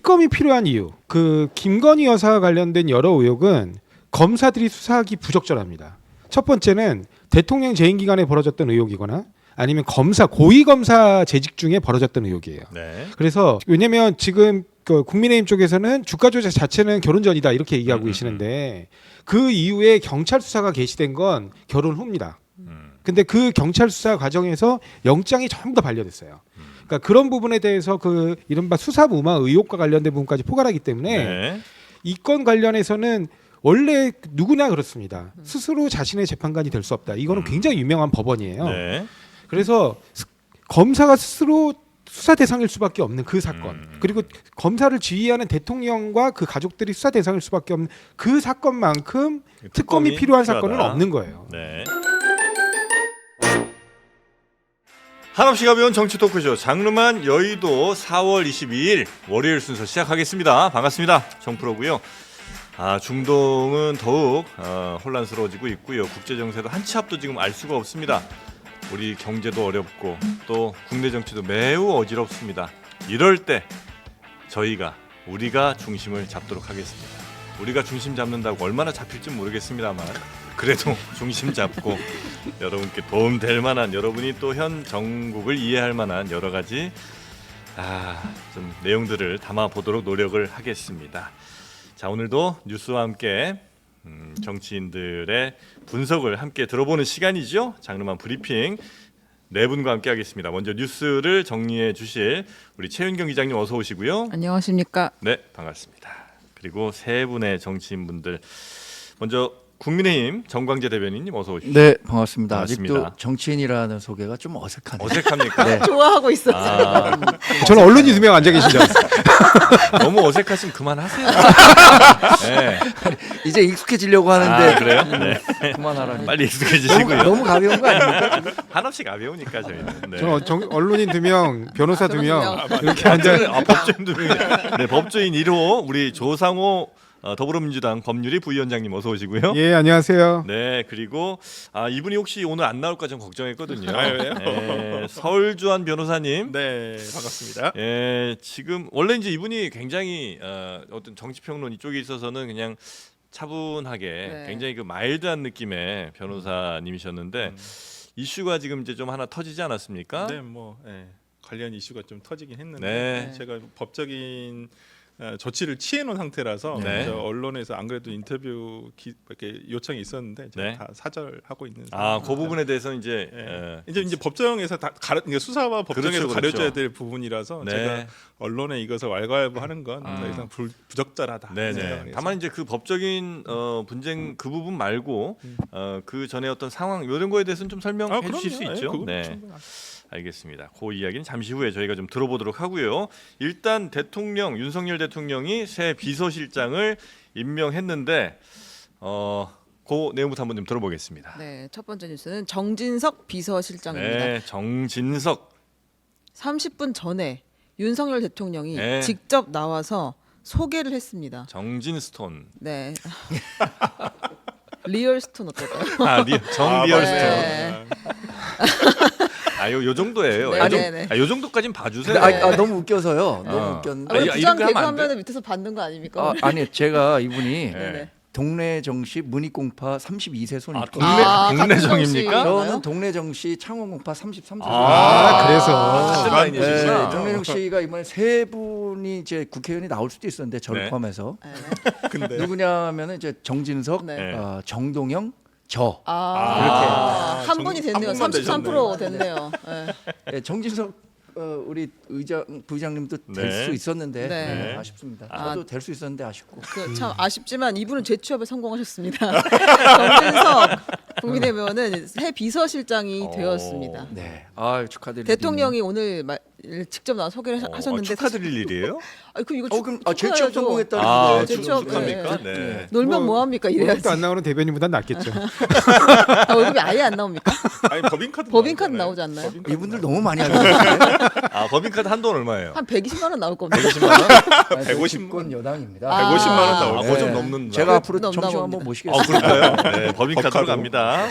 특검이 필요한 이유. 그 김건희 여사와 관련된 여러 의혹은 검사들이 수사하기 부적절합니다. 첫 번째는 대통령 재임 기간에 벌어졌던 의혹이거나 아니면 검사 고위 검사 재직 중에 벌어졌던 의혹이에요. 네. 그래서 왜냐면 지금 그 국민의힘 쪽에서는 주가 조작 자체는 결혼 전이다 이렇게 얘기하고 계시는데 그 이후에 경찰 수사가 개시된 건 결혼 후입니다. 근데 그 경찰 수사 과정에서 영장이 전부 다 반려됐어요. 그러니까 그런 부분에 대해서 그 이른바 수사 무마 의혹과 관련된 부분까지 포괄하기 때문에 네. 이 건 관련해서는 원래 누구나 그렇습니다. 스스로 자신의 재판관이 될 수 없다. 이거는 굉장히 유명한 법원이에요. 네. 그래서 검사가 스스로 수사 대상일 수밖에 없는 그 사건, 그리고 검사를 지휘하는 대통령과 그 가족들이 수사 대상일 수밖에 없는 그 사건만큼 특검이 필요한 사건은 없는 거예요. 네. 한없이 가벼운 정치 토크쇼 장르만 여의도 4월 22일 월요일 순서 시작하겠습니다. 반갑습니다. 정프로고요. 중동은 더욱 혼란스러워지고 있고요. 국제 정세도 한 치 앞도 지금 알 수가 없습니다. 우리 경제도 어렵고 또 국내 정치도 매우 어지럽습니다. 이럴 때 우리가 중심을 잡도록 하겠습니다. 우리가 중심 잡는다고 얼마나 잡힐지 모르겠습니다만 그래도 중심 잡고 여러분께 도움 될 만한, 여러분이 또 현 정국을 이해할 만한 여러 가지 좀 내용들을 담아 보도록 노력을 하겠습니다. 자, 오늘도 뉴스와 함께 정치인들의 분석을 함께 들어보는 시간이죠. 장르만 브리핑 네 분과 함께 하겠습니다. 먼저 뉴스를 정리해 주실 우리 최윤경 기자님 어서 오시고요. 안녕하십니까. 네, 반갑습니다. 그리고 세 분의 정치인분들, 먼저 국민의힘 정광재 대변인님 어서 오십시오. 네, 반갑습니다. 반갑습니다. 아직도 정치인이라는 소개가 좀 어색하네요. 어색합니까? 네. 좋아하고 있었어요. 저는 언론인 2명 앉아 계신 줄 알았어요. 너무 어색하시면 그만하세요. 네. 이제 익숙해지려고 하는데 그래요? 네. 그만하라니. 빨리 익숙해지시고요. 너무 가벼운 거 아닙니까? 한없이 가벼우니까 저희는. 네. 저는 언론인 2명, 변호사 2명 변호사 이렇게 앉아. 법조인 2명. 네, 법조인 1호 우리 조상호 더불어민주당 법률위 부위원장님 어서 오시고요. 예, 안녕하세요. 네, 그리고 이분이 혹시 오늘 안 나올까 좀 걱정했거든요. 왜요? 네, 서울주한 변호사님. 네, 반갑습니다. 예, 지금 원래 이제 이분이 굉장히 어떤 정치평론 이쪽에 있어서는 그냥 차분하게 네. 굉장히 그 마일드한 느낌의 변호사님이셨는데 이슈가 지금 이제 좀 하나 터지지 않았습니까? 네, 관련 이슈가 좀 터지긴 했는데 네. 제가 법적인 조치를 취해놓은 상태라서 네. 저 언론에서 안 그래도 인터뷰 이렇게 요청이 있었는데 제가 네. 다 사절하고 있는. 그 부분에 대해서는 이제 이제 법정에서 다 그러니까 수사와 법정에서 그렇죠, 가려져야 그렇죠. 될 부분이라서 네. 제가 언론에 이것을 왈가왈부하는 건 더 이상 부적절하다. 네네. 생각을 해서. 다만 이제 그 법적인 분쟁 그 부분 말고 그 전에 어떤 상황 이런 거에 대해서는 좀 설명해 주실 수 그럼요. 있죠. 그건 네. 충분하죠. 알겠습니다. 그 이야기는 잠시 후에 저희가 좀 들어보도록 하고요. 일단 윤석열 대통령이 새 비서실장을 임명했는데 그 내용부터 한번 좀 들어보겠습니다. 네, 첫 번째 뉴스는 정진석 비서실장입니다. 네, 정진석. 30분 전에 윤석열 대통령이 네. 직접 나와서 소개를 했습니다. 정진스톤. 네. 리얼스톤 어떨까요? 정리얼스톤. 네. 요 정도예요. 네, 네, 네. 요 정도까지는 봐주세요. 너무 웃겨서요. 너무 어. 웃겼는데. 왜 아, 부장 이렇게 하면 안 개그하면 밑에서 받는 거 아닙니까? 아니 제가 이분이 네네. 동네 정시 문익공파 32세 손님. 동네 같은 정입니까? 정씨. 저는 동네 정시 창원공파 33세. 그래서. 같은 라인이시구나. 동네 정시가 이번에 세 분이 이제 국회의원이 나올 수도 있었는데 저를 네. 포함해서 네. 근데 누구냐면은 이제 정진석, 네. 정동영, 저. 한 분이 됐네요. 한 분만 33% 됐네요. 네. 예, 정진석 우리 부의장님도 될 네. 수 있었는데 네. 아쉽습니다. 아. 저도 될 수 있었는데 아쉽고. 참 아쉽지만 이분은 재취업에 성공하셨습니다. 정진석 국민의힘 의원은 새 비서실장이 되었습니다. 네, 축하드립니다. 대통령이 오늘 직접 나와 소개를 하셨는데 축하드릴 일이에요? 그 이거 그럼 축하해야죠. 재취업 성공했다는데. 재취업, 축하합니까? 네. 네. 놀면 뭐 합니까 이래야지. 월급도 안 나오는 대변인보단 낫겠죠. 월급이 아예 안 나옵니까? 아니 법인카드 법인카드 나오지 않나요? 이분들 너무 많이 하는데. 법인카드 한돈 얼마예요? 한 120만 원 나올 겁니다. 120만 원? 150권 여당입니다. 150만 원 나올 그거 좀 네. 넘는다. 제가 앞으로 넘나 점심 한번 봅니다. 모시겠습니다. 그럴까요? 네, 법인카드로 법카드. 갑니다.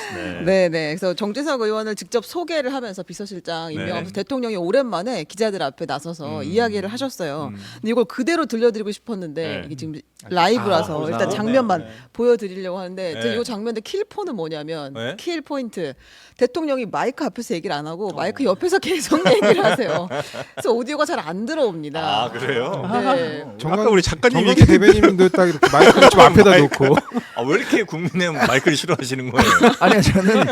네. 네. 그래서 정진석 의원을 직접 소개를 하면서 비서실장 임명하면서 네. 대통령이 오랜만에 전에 기자들 앞에 나서서 이야기를 하셨어요. 근데 이걸 그대로 들려드리고 싶었는데 네. 이게 지금 라이브라서 그렇구나. 일단 장면만 네. 보여드리려고 하는데 네. 이 장면의 킬포는 뭐냐면 네? 킬 포인트 대통령이 마이크 앞에서 얘기를 안 하고 마이크 옆에서 계속 얘기를 하세요. 그래서 오디오가 잘 안 들어옵니다. 아 그래요? 네. 아까 우리 작가님이 정광기 대변인도 딱 이렇게 마이크를 좀 앞에다 놓고 아, 왜 이렇게 국민의힘 마이크를 싫어하시는 거예요? 아니요, 저는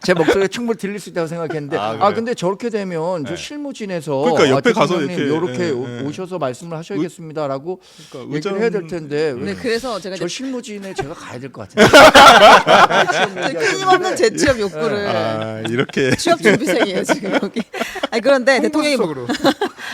제 목소리가 충분히 들릴 수 있다고 생각했는데 아, 아, 그래요? 근데 저렇게 되면 네. 저 실무진에서 그러니까 옆에 가서 대통령님 이렇게, 요렇게 예, 예. 오셔서 말씀을 하셔야겠습니다라고 그러니까 얘기를 해야 될 텐데 네, 그래서 제가 저 이제 실무진에 제가 가야 될 것 같은데. 끊임없는 재취업 욕구를 아, 이렇게 취업 준비생이에요 지금 여기. 아니 그런데 대통령이 속으로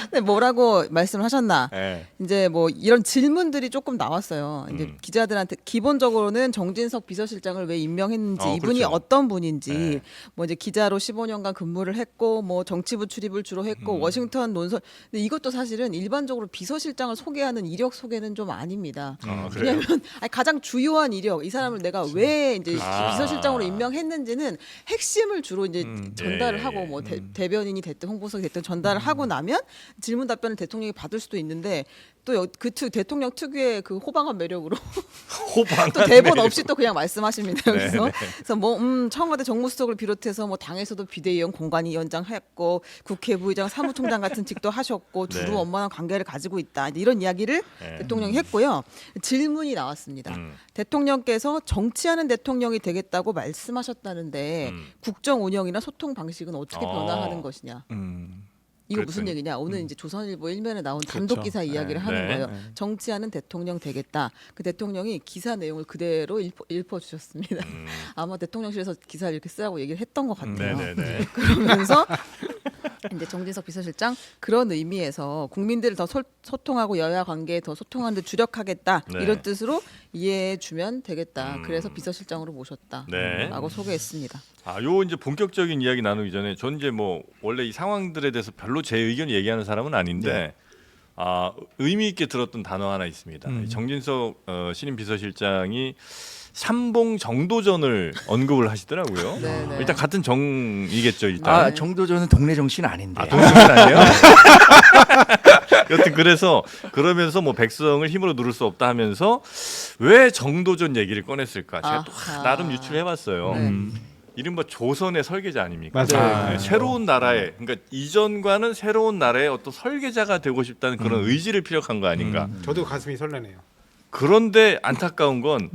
근데 뭐라고 말씀을 하셨나? 네. 이제 뭐 이런 질문들이 조금 나왔어요. 이제 기자들한테 기본적으로는 정진석 비서실장을 왜 임명했는지 이분이 그렇죠. 어떤 분인지 네. 뭐 이제 기자로 15년간 근무를 했고 뭐 정치부 출입을 주로 했고 워싱턴 논설. 근데 이것도 사실은 일반적으로 비서실장을 소개하는 이력 소개는 좀 아닙니다. 아, 그래요? 왜냐하면 아니, 가장 주요한 이력 이 사람을 내가 왜 이제 아. 비서실장으로 임명했는지는 핵심을 주로 이제 전달을 예, 하고 예. 뭐 대변인이 됐든 홍보석이 됐든 전달을 하고 나면 질문 답변을 대통령이 받을 수도 있는데 또 그 대통령 특유의 그 호방한 매력으로 호방. 또 대본 없이 또 그냥 말씀하십니다 네, 여기서. 네. 그래서 뭐 청와대 정무수석을 비롯해서 뭐 당에서도 비대위원 공관위원장 했고 국회 부의장 사무총장 같은 직도 하셨고 두루 네. 원만한 관계를 가지고 있다 이런 이야기를 네. 대통령이 했고요. 질문이 나왔습니다. 대통령께서 정치하는 대통령이 되겠다고 말씀하셨다는데 국정 운영이나 소통 방식은 어떻게 변화하는 것이냐. 이거 무슨 그랬더니, 얘기냐? 오늘 이제 조선일보 1면에 나온 단독 기사 이야기를 하는 네. 거예요. 정치하는 대통령 되겠다. 그 대통령이 기사 내용을 그대로 읽어 주셨습니다. 아마 대통령실에서 기사를 이렇게 쓰라고 얘기를 했던 것 같아요. 네네네. 그러면서 이제 정진석 비서실장 그런 의미에서 국민들을 더 소통하고 여야 관계에 더 소통하는 데 주력하겠다. 네. 이런 뜻으로 이해해 주면 되겠다. 그래서 비서실장으로 모셨다. 네. 라고 소개했습니다. 아, 요 이제 본격적인 이야기 나누기 전에 전 이제 뭐 원래 이 상황들에 대해서 별로 제 의견 얘기하는 사람은 아닌데 아, 의미 있게 들었던 단어 하나 있습니다. 이 정진석 신임 비서실장이 삼봉 정도전을 언급을 하시더라고요. 네, 네. 일단 같은 정이겠죠, 일단. 아 정도전은 동네 정치는 아닌데. 아, 동생은 아니에요? 여튼 그래서 그러면서 뭐 백성을 힘으로 누를 수 없다 하면서 왜 정도전 얘기를 꺼냈을까? 제가 또 아하. 나름 유출해봤어요. 네. 이른바 조선의 설계자 아닙니까? 맞아요. 네, 새로운 나라의 그러니까 이전과는 새로운 나라의 어떤 설계자가 되고 싶다는 그런 의지를 피력한 거 아닌가? 저도 가슴이 설레네요. 그런데 안타까운 건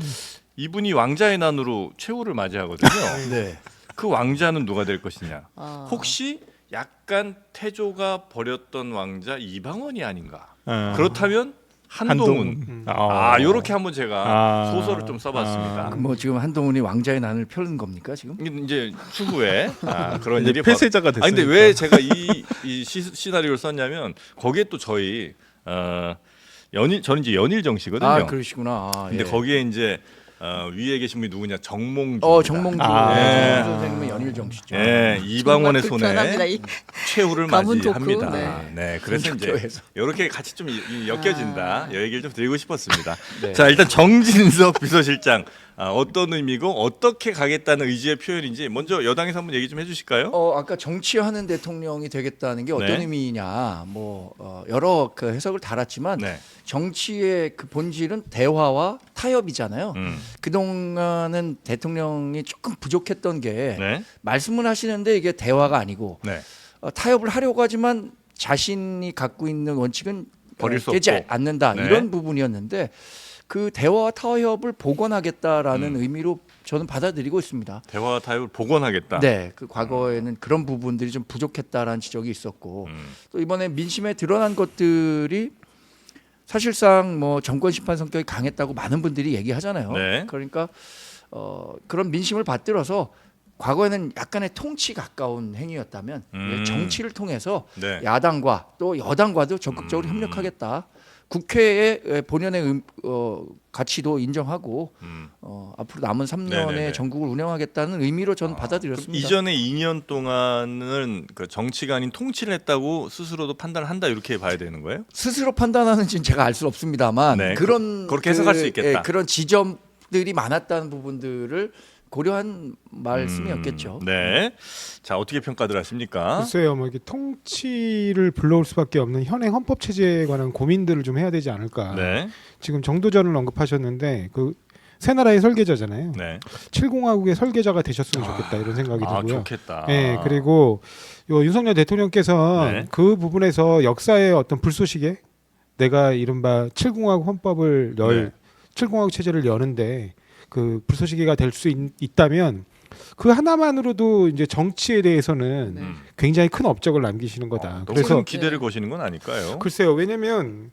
이분이 왕자의 난으로 최후를 맞이하거든요. 네. 그 왕자는 누가 될 것이냐? 아. 혹시 약간 태조가 버렸던 왕자 이방원이 아닌가? 아. 그렇다면 한동훈. 아, 요렇게 한번 제가 아. 소설을 좀 써봤습니다. 뭐 지금 한동훈이 왕자의 난을 펴는 겁니까 지금? 이제 추후에 그런 이제 일이 폐쇄자가 아니 근데 됐으니까. 왜 제가 이 시나리오를 썼냐면 거기에 또 저희 저는 이제 연일정 씨거든요. 아 그러시구나. 아, 근데 예. 거기에 이제 위에 계신 분이 누구냐 정몽주. 정몽주 네. 선생님은 연일정 씨죠. 예, 이방원의 정말 손에 불편합니다. 이 최후를 가문 토크. 맞이합니다. 네, 그래서 이제 본격적에서. 이렇게 같이 좀 엮여진다. 이 얘기를 좀 드리고 싶었습니다. 네. 자, 일단 정진석 비서실장 어떤 의미고 어떻게 가겠다는 의지의 표현인지 먼저 여당에서 한번 얘기 좀 해주실까요? 아까 정치하는 대통령이 되겠다는 게 어떤 네. 의미냐, 여러 그 해석을 달았지만 네. 정치의 그 본질은 대화와 타협이잖아요. 그동안은 대통령이 조금 부족했던 게 네. 말씀을 하시는데 이게 대화가 아니고 네. 타협을 하려고 하지만 자신이 갖고 있는 원칙은 버릴 수 깨지 없고. 않는다 네. 이런 부분이었는데 그 대화와 타협을 복원하겠다라는 의미로 저는 받아들이고 있습니다. 대화와 타협을 복원하겠다. 네, 그 과거에는 그런 부분들이 좀 부족했다라는 지적이 있었고 또 이번에 민심에 드러난 것들이 사실상 뭐 정권 심판 성격이 강했다고 많은 분들이 얘기하잖아요. 네. 그러니까 그런 민심을 받들어서 과거에는 약간의 통치 가까운 행위였다면 정치를 통해서 네. 야당과 또 여당과도 적극적으로 협력하겠다. 국회의 본연의 가치도 인정하고 앞으로 남은 3년의 네네네. 전국을 운영하겠다는 의미로 저는 받아들였습니다. 이전에 2년 동안은 그 정치가 아닌 통치를 했다고 스스로도 판단한다 이렇게 봐야 되는 거예요? 스스로 판단하는지는 제가 알 수 없습니다만 네, 그런 그렇게 해석할 수 있겠다. 그런 지점들이 많았다는 부분들을 고려한 말씀이었겠죠. 네. 자, 어떻게 평가들 하십니까? 글쎄요, 뭐 이게 통치를 불러올 수밖에 없는 현행 헌법 체제에 관한 고민들을 좀 해야 되지 않을까. 네. 지금 정도전을 언급하셨는데 그 새 나라의 설계자잖아요. 네. 7공화국의 설계자가 되셨으면 좋겠다 이런 생각이 아, 들고요. 좋겠다. 네, 그리고 요 윤석열 대통령께서 네. 그 부분에서 역사의 어떤 불쏘시개, 내가 이른바 7공화국 헌법을 네. 7공화국 체제를 여는데 그 불쏘시개가 될 수 있다면 그 하나만으로도 이제 정치에 대해서는 네. 굉장히 큰 업적을 남기시는 거다. 너무 그래서 큰 기대를 거시는 건 아닐까요? 글쎄요, 왜냐면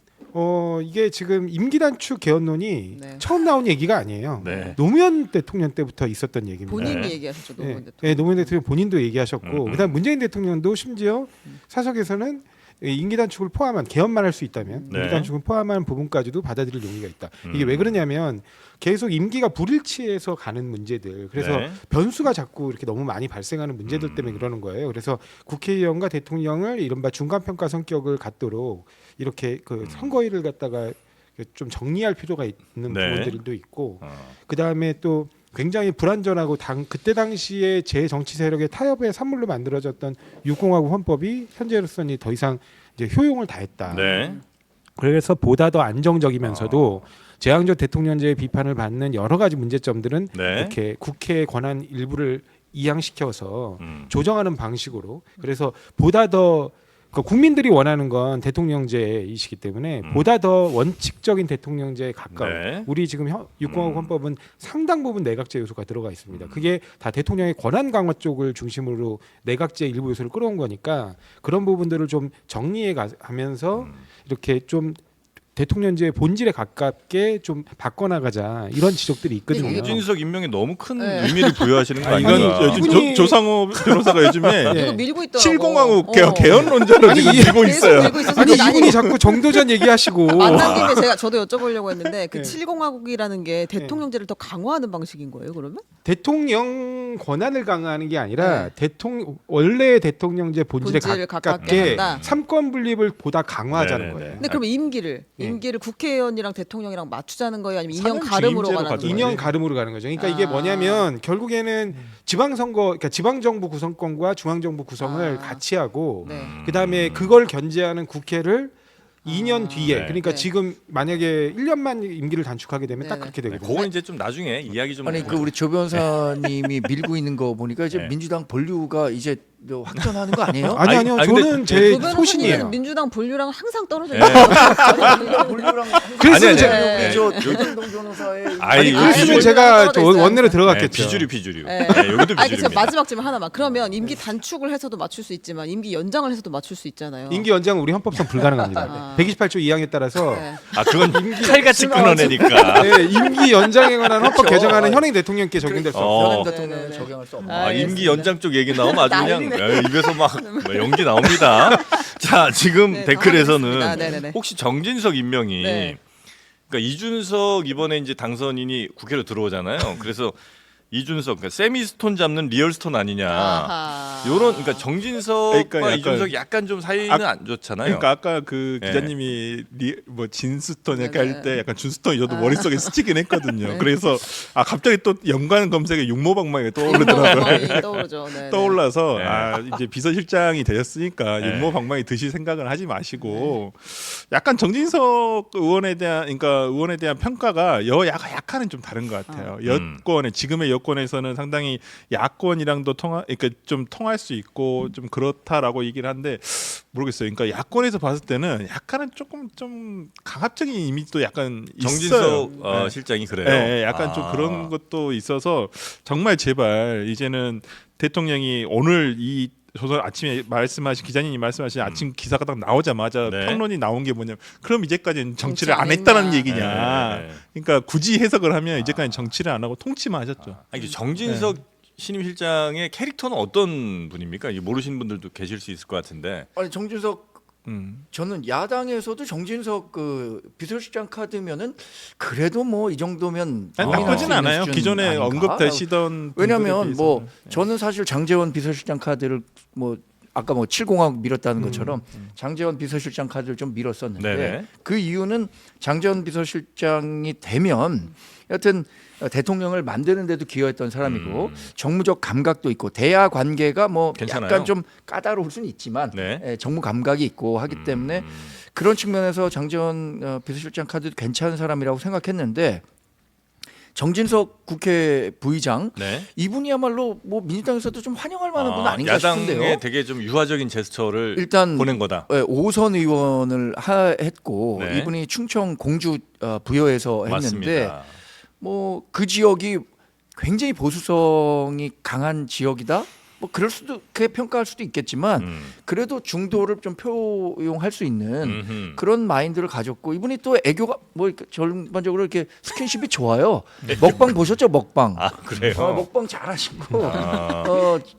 이게 지금 임기 단축 개헌론이 네. 처음 나온 얘기가 아니에요. 네. 노무현 대통령 때부터 있었던 얘기입니다. 본인이 네. 얘기하셨죠. 네, 노무현 대통령. 네, 노무현 대통령 본인도 얘기하셨고, 음. 그다음 문재인 대통령도 심지어 사석에서는 임기 단축을 포함한 개헌만 할 수 있다면 네. 임기 단축을 포함한 부분까지도 받아들일 용의가 있다. 이게 음. 왜 그러냐면 계속 임기가 불일치해서 가는 문제들, 그래서 네. 변수가 자꾸 이렇게 너무 많이 발생하는 문제들 때문에 그러는 거예요. 그래서 국회의원과 대통령을 이른바 중간평가 성격을 갖도록 이렇게 그 선거일을 갖다가 좀 정리할 필요가 있는 네. 부분들도 있고, 어. 그 다음에 또 굉장히 불안전하고 그때 당시에 제 정치 세력의 타협의 산물로 만들어졌던 6공화국 헌법이 현재로서는 더 이상 이제 효용을 다했다. 네. 그래서 보다 더 안정적이면서도 재앙적 대통령제의 비판을 받는 여러 가지 문제점들은 네. 이렇게 국회의 권한 일부를 이양시켜서 음. 조정하는 방식으로, 그래서 보다 더 국민들이 원하는 건 대통령제이시기 때문에 보다 더 원칙적인 대통령제에 가까운, 네. 우리 지금 6공화국 헌법은 상당 부분 내각제 요소가 들어가 있습니다. 그게 다 대통령의 권한 강화 쪽을 중심으로 내각제 일부 요소를 끌어온 거니까 그런 부분들을 좀 정리해 가면서 이렇게 좀 대통령제의 본질에 가깝게 좀 바꿔나가자 이런 지적들이 있거든요. 이게 김진석 임명에 너무 큰 네. 의미를 부여하시는 거 이건 아닌가? 요즘 이분이- 조상호 변호사가 요즘에 네. 이거 밀고 있더라고. 7공화국 어. 개헌론자로 아니, 지금 이- 밀고 계속 있어요. 밀고 있어서 아니 나는 이분이 자꾸 정도전 얘기하시고 만난 김에 제가 저도 여쭤보려고 했는데 그 네. 7공화국이라는 게 대통령제를 더 강화하는 방식인 거예요, 그러면? 대통령 권한을 강화하는 게 아니라 네. 원래 대통령제 본질에 본질을 가깝게 가깝게 한다. 삼권 분립을 보다 강화하자는 네, 네, 거예요. 네. 근데 그러면 임기를 국회의원이랑 대통령이랑 맞추자는 거예요, 아니면 인형 가름으로 주임제로 가는 가져가야 거예요? 인형 가름으로 가는 거죠. 그러니까 이게 아. 뭐냐면 결국에는 지방선거, 그러니까 지방정부 구성권과 중앙정부 구성을 아. 같이 하고, 네. 그다음에 그걸 견제하는 국회를 2년 뒤에, 네. 그러니까 네. 지금 만약에 1년만 임기를 단축하게 되면 딱 네, 그렇게 네, 되거든요. 그건 이제 좀 나중에 이야기 좀 아니 그 우리 조 변호사님이 밀고 있는 거 보니까 이제 네. 민주당 본류가 이제 확전하는 거 아니에요? 아니요, 아니, 근데 저는 조 제 변호사님은 소신이에요. 민주당 본류랑 항상 떨어져 네. 있어요. 본류랑 그래서 아니, 제가 네. 저 조정동 변호사의 아니, 그랬으면 비주류 제가 또 떨어져 있어요. 원내로 네, 들어갔겠죠. 비주류. 네. 네, 여기도 아니 그 비주류입니다. 마지막 질문 하나만. 그러면 임기 단축을 해서도 맞출 수 있지만 임기 연장을 해서도 맞출 수 있잖아요. 임기 연장은 우리 헌법상 불가능합니다. 아. 128조 2항에 따라서 네. 아, 그건 칼같이 끊어내니까. 네, 임기 연장에 관한 헌법 그렇죠. 개정안은 현행 대통령께 적용될 수 없어요. 현행 어. 대통령은 네네네. 적용할 수 없는. 아, 아, 임기 알겠습니다. 연장 쪽 얘기 나오면 아주 그냥 난리네. 입에서 막 연기 나옵니다. 자, 지금 네, 댓글에서는 다 하겠습니다. 혹시 정진석 임명이 네. 그러니까 이준석 이번에 이제 당선인이 국회로 들어오잖아요. 그래서 이준석 그러니까 세미스톤 잡는 리얼스톤 아니냐. 아하. 요런 그러니까 정진석과 그러니까 약간- 이준석 약간 좀 사이는 안 좋잖아요. 그러니까 아까 그 네. 기자님이 뭐 진스톤 이렇게 네, 할 때 약간 준스톤이 저도 아. 머릿속에 스치긴 했거든요. 네. 그래서 갑자기 또 연관 검색에 육모방망이가 떠오르더라고요. 많이 떠오르죠. 네, 네. 떠올라서 네. 이제 비서실장이 되셨으니까 네. 육모방망이 드실 생각을 하지 마시고 약간 정진석 의원에 대한 평가가 여야가 약간은 좀 다른 것 같아요. 여권에 지금의 여권에서는 상당히 야권이랑도 그러니까 좀 통할 수 있고 좀 그렇다라고 얘기를 한데 모르겠어요. 그러니까 야권에서 봤을 때는 약간은 조금 좀 강압적인 이미지도 약간 있어요. 정진석 네. 실장이 그래요. 네, 약간 좀 아. 그런 것도 있어서 정말 제발 이제는 대통령이 오늘 이 조선 아침에 말씀하신 기자님이 말씀하신 아침 기사가 딱 나오자마자 네. 평론이 나온 게 뭐냐면 그럼 이제까지는 정치를 정치 안 안 했다는 했나. 얘기냐. 네, 네. 그러니까 굳이 해석을 하면 이제까지 정치를 안 하고 통치만 하셨죠. 아니, 그 정진석 신임 실장의 캐릭터는 어떤 분입니까? 이게 모르시는 분들도 계실 수 있을 것 같은데. 아니 정진석 저는 야당에서도 정진석 그 비서실장 카드면은 그래도 뭐 이 정도면 아니, 고민할 나쁘진 수 있는 않아요. 수준 기존에 아닌가? 언급되시던 왜냐하면 분들에 뭐 비해서는. 저는 사실 장제원 비서실장 카드를 뭐 아까 뭐 7공하고 밀었다는 것처럼 장제원 비서실장 카드를 좀 밀었었는데 네네. 그 이유는 장제원 비서실장이 되면 여튼 대통령을 만드는 데도 기여했던 사람이고 정무적 감각도 있고 대야 관계가 뭐 괜찮아요. 약간 좀 까다로울 수는 있지만 네. 정무 감각이 있고 하기 때문에 그런 측면에서 장제원 비서실장 카드도 괜찮은 사람이라고 생각했는데 정진석 국회 부의장 네. 이분이야말로 뭐 민주당에서도 좀 환영할 만한 분 아닌가 야당에 싶은데요. 되게 좀 유화적인 제스처를 일단 보낸 거다. 5선 의원을 했고 네. 이분이 충청 공주 부여에서 했는데 맞습니다. 뭐 그 지역이 굉장히 보수성이 강한 지역이다. 뭐 그럴 수도 그렇게 평가할 수도 있겠지만 그래도 중도를 좀 표용할 수 있는 그런 마인드를 가졌고 이분이 또 애교가 뭐 이렇게 전반적으로 이렇게 스킨십이 좋아요. 먹방 보셨죠? 먹방. 아 그래요? 먹방 잘하시고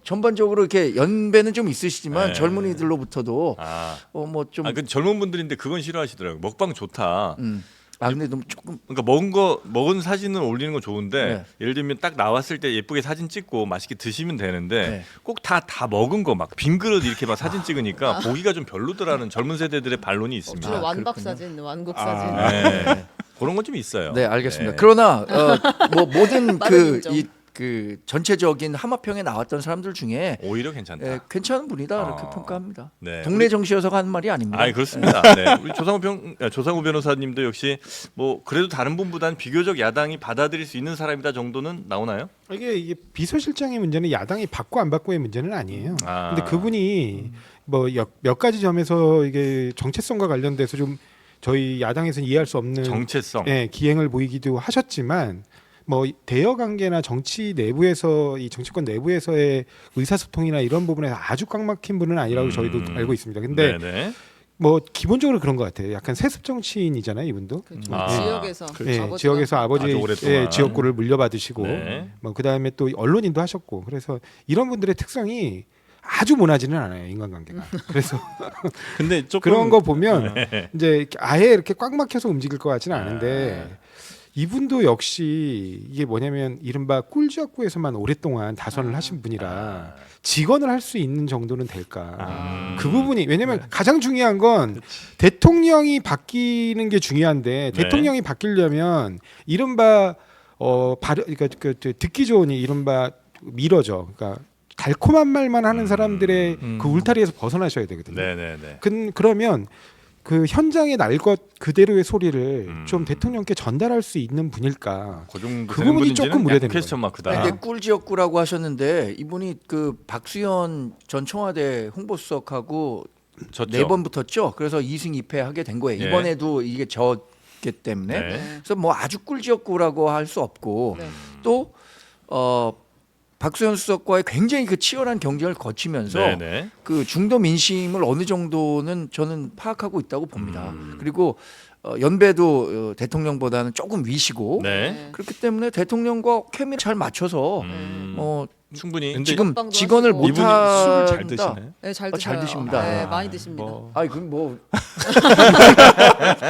전반적으로 이렇게 연배는 좀 있으시지만 네. 젊은이들로부터도 뭐 좀 그 젊은 분들인데 그건 싫어하시더라고요. 먹방 좋다. 근데 너무 조금 그러니까 먹은 사진을 올리는 건 좋은데 네. 예를 들면 딱 나왔을 때 예쁘게 사진 찍고 맛있게 드시면 되는데 네. 꼭 다 먹은 거 막 빈 그릇 이렇게 막 사진 찍으니까 보기가 좀 별로더라는 젊은 세대들의 반론이 있습니다. 주로 완박 그렇군요. 사진, 완곡 사진. 네. 그런 건 좀 있어요. 네, 알겠습니다. 네. 그러나 뭐 모든 빠른 인정. 그 전체적인 하마평에 나왔던 사람들 중에 오히려 괜찮다. 괜찮은 분이다 이렇게 아. 평가합니다. 네. 동네 정치여서가 하는 말이 아닙니다. 아, 그렇습니다. 네. 우리 조상우 변호사님도 역시 뭐 그래도 다른 분보다는 비교적 야당이 받아들일 수 있는 사람이다 정도는 나오나요? 이게 비서실장의 문제는 야당이 받고 안 받고의 문제는 아니에요. 아. 근데 그분이 뭐 몇 가지 점에서 이게 정체성과 관련돼서 좀 저희 야당에서는 이해할 수 없는 정체성. 기행을 보이기도 하셨지만 뭐 대여 관계나 정치 내부에서 이 정치권 내부에서의 의사소통이나 이런 부분에 아주 꽉 막힌 분은 아니라고 저희도 알고 있습니다. 근데 네네. 뭐 기본적으로 그런 것 같아요. 약간 세습 정치인이잖아요, 이분도. 그렇죠. 아. 지역에서 예, 지역에서 아주 아버지의 오랫동안. 지역구를 물려받으시고 네. 뭐 그다음에 또 언론인도 하셨고 그래서 이런 분들의 특성이 아주 모나지는 않아요, 인간관계가. 그래서 근데 조금 그런 거 보면 네. 이제 아예 이렇게 꽉 막혀서 움직일 것 같지는 않은데 이분도 역시 이게 뭐냐면 이른바 꿀지역구에서만 오랫동안 다선을 하신 분이라 직원을 할 수 있는 정도는 될까. 그 부분이 왜냐면 가장 중요한 건 대통령이 바뀌는 게 중요한데 네. 대통령이 바뀌려면 이른바 그러니까 듣기 좋은 이른바 미러죠. 그러니까 달콤한 말만 하는 사람들의 그 울타리에서 벗어나셔야 되거든요. 네네네. 그러면 그 현장에 날 것 그대로의 소리를 좀 대통령께 전달할 수 있는 분일까? 그 정도 그 되는 부분이 분인지는 조금 우려되는 약간 퀘스천 마크다. 근데 꿀지역구라고 하셨는데 이분이 그 박수현 전 청와대 홍보수석하고 졌죠? 4번 붙었죠. 그래서 2승 2패 하게 된 거예요. 네. 이번에도 이게 졌기 때문에 네. 그래서 뭐 아주 꿀지역구라고 할 수 없고 네. 또 박수현 수석과의 굉장히 그 치열한 경쟁을 거치면서 네네. 그 중도 민심을 어느 정도는 저는 파악하고 있다고 봅니다. 그리고 연배도 대통령보다는 조금 위시고 네. 그렇기 때문에 대통령과 케미를 잘 맞춰서 뭐 충분히. 근데 지금 먹방도 직원을 하시고. 못 이분이 한다. 술을 잘 드시나요? 네, 잘 잘 드셔요. 드십니다. 네, 많이 드십니다. 아니 그뭐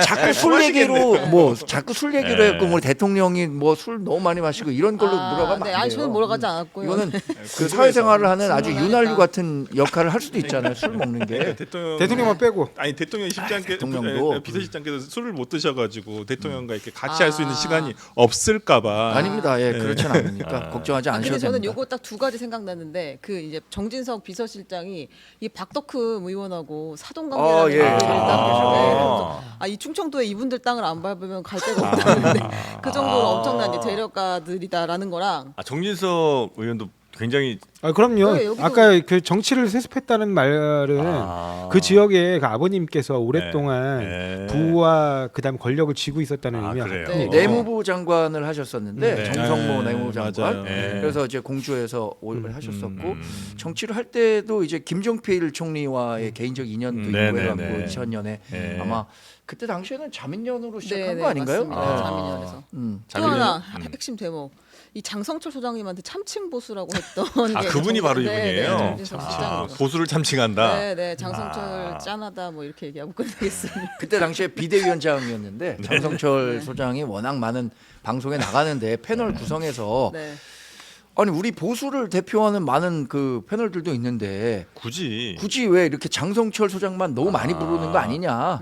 자꾸 술 얘기로 뭐 자꾸 술 얘기로 네. 했고 뭐 대통령이 뭐 술 너무 많이 마시고 이런 걸로 물어가면 네, 안 아니 돼요. 저는 몰아가지 않았고요. 이거는 그 사회생활을 하는 아주 궁금하니까. 윤활유 같은 역할을 할 수도 있잖아요. 술 먹는 게. 대통령만 빼고 아니 대통령 실장께서 대통령도. 비서실장께서 술을 못 드셔가지고 대통령과 이렇게 같이 할 수 있는 시간이 없을까봐. 아닙니다. 예, 그렇지는 않으니까 걱정하지 않으셔도 근데 저는 됩니다. 요거 딱 두 가지 생각났는데 그 이제 정진석 비서실장이 이 박덕흠 의원하고 사돈 관계라는 예. 얘기를 아. 이 충청도에 이분들 땅을 안 밟으면 갈 데가 없다는데 그 정도로 엄청난 이제 재력가들이다라는 거랑 정진석 의원도 굉장히 그럼요. 네, 여기도- 아까 그 정치를 세습했다는 말은 그 지역에 그 아버님께서 오랫동안 네. 부와 그다음 권력을 쥐고 있었다는 의미가 그래요? 큰 네. 얘기죠. 내무부 장관을 하셨었는데 네. 정성모 네, 내무부 장관. 맞아요. 네. 그래서 이제 공주에서 오를 하셨었고 정치를 할 때도 이제 김종필 총리와의 개인적 인연도 네, 있고 네, 해갖고 네. 2000년에 네. 아마 그때 당시에는 자민련으로 시작한 네, 거 아닌가요? 맞습니다. 아. 자민련에서 또 자민련? 하나 핵심 대목 이 장성철 소장님한테 참칭 보수라고 했던 아 게 그분이 바로 네, 이분이에요. 네, 정진석 실장으로. 보수를 참칭한다. 네, 장성철 짠하다 뭐 이렇게 얘기하고 끝내겠습니다. 그때 당시에 비대위원장이었는데 장성철 소장이 워낙 많은 방송에 나가는데 패널 구성해서 네. 아니 우리 보수를 대표하는 많은 그 패널들도 있는데 굳이 왜 이렇게 장성철 소장만 너무 많이 부르는 거 아니냐?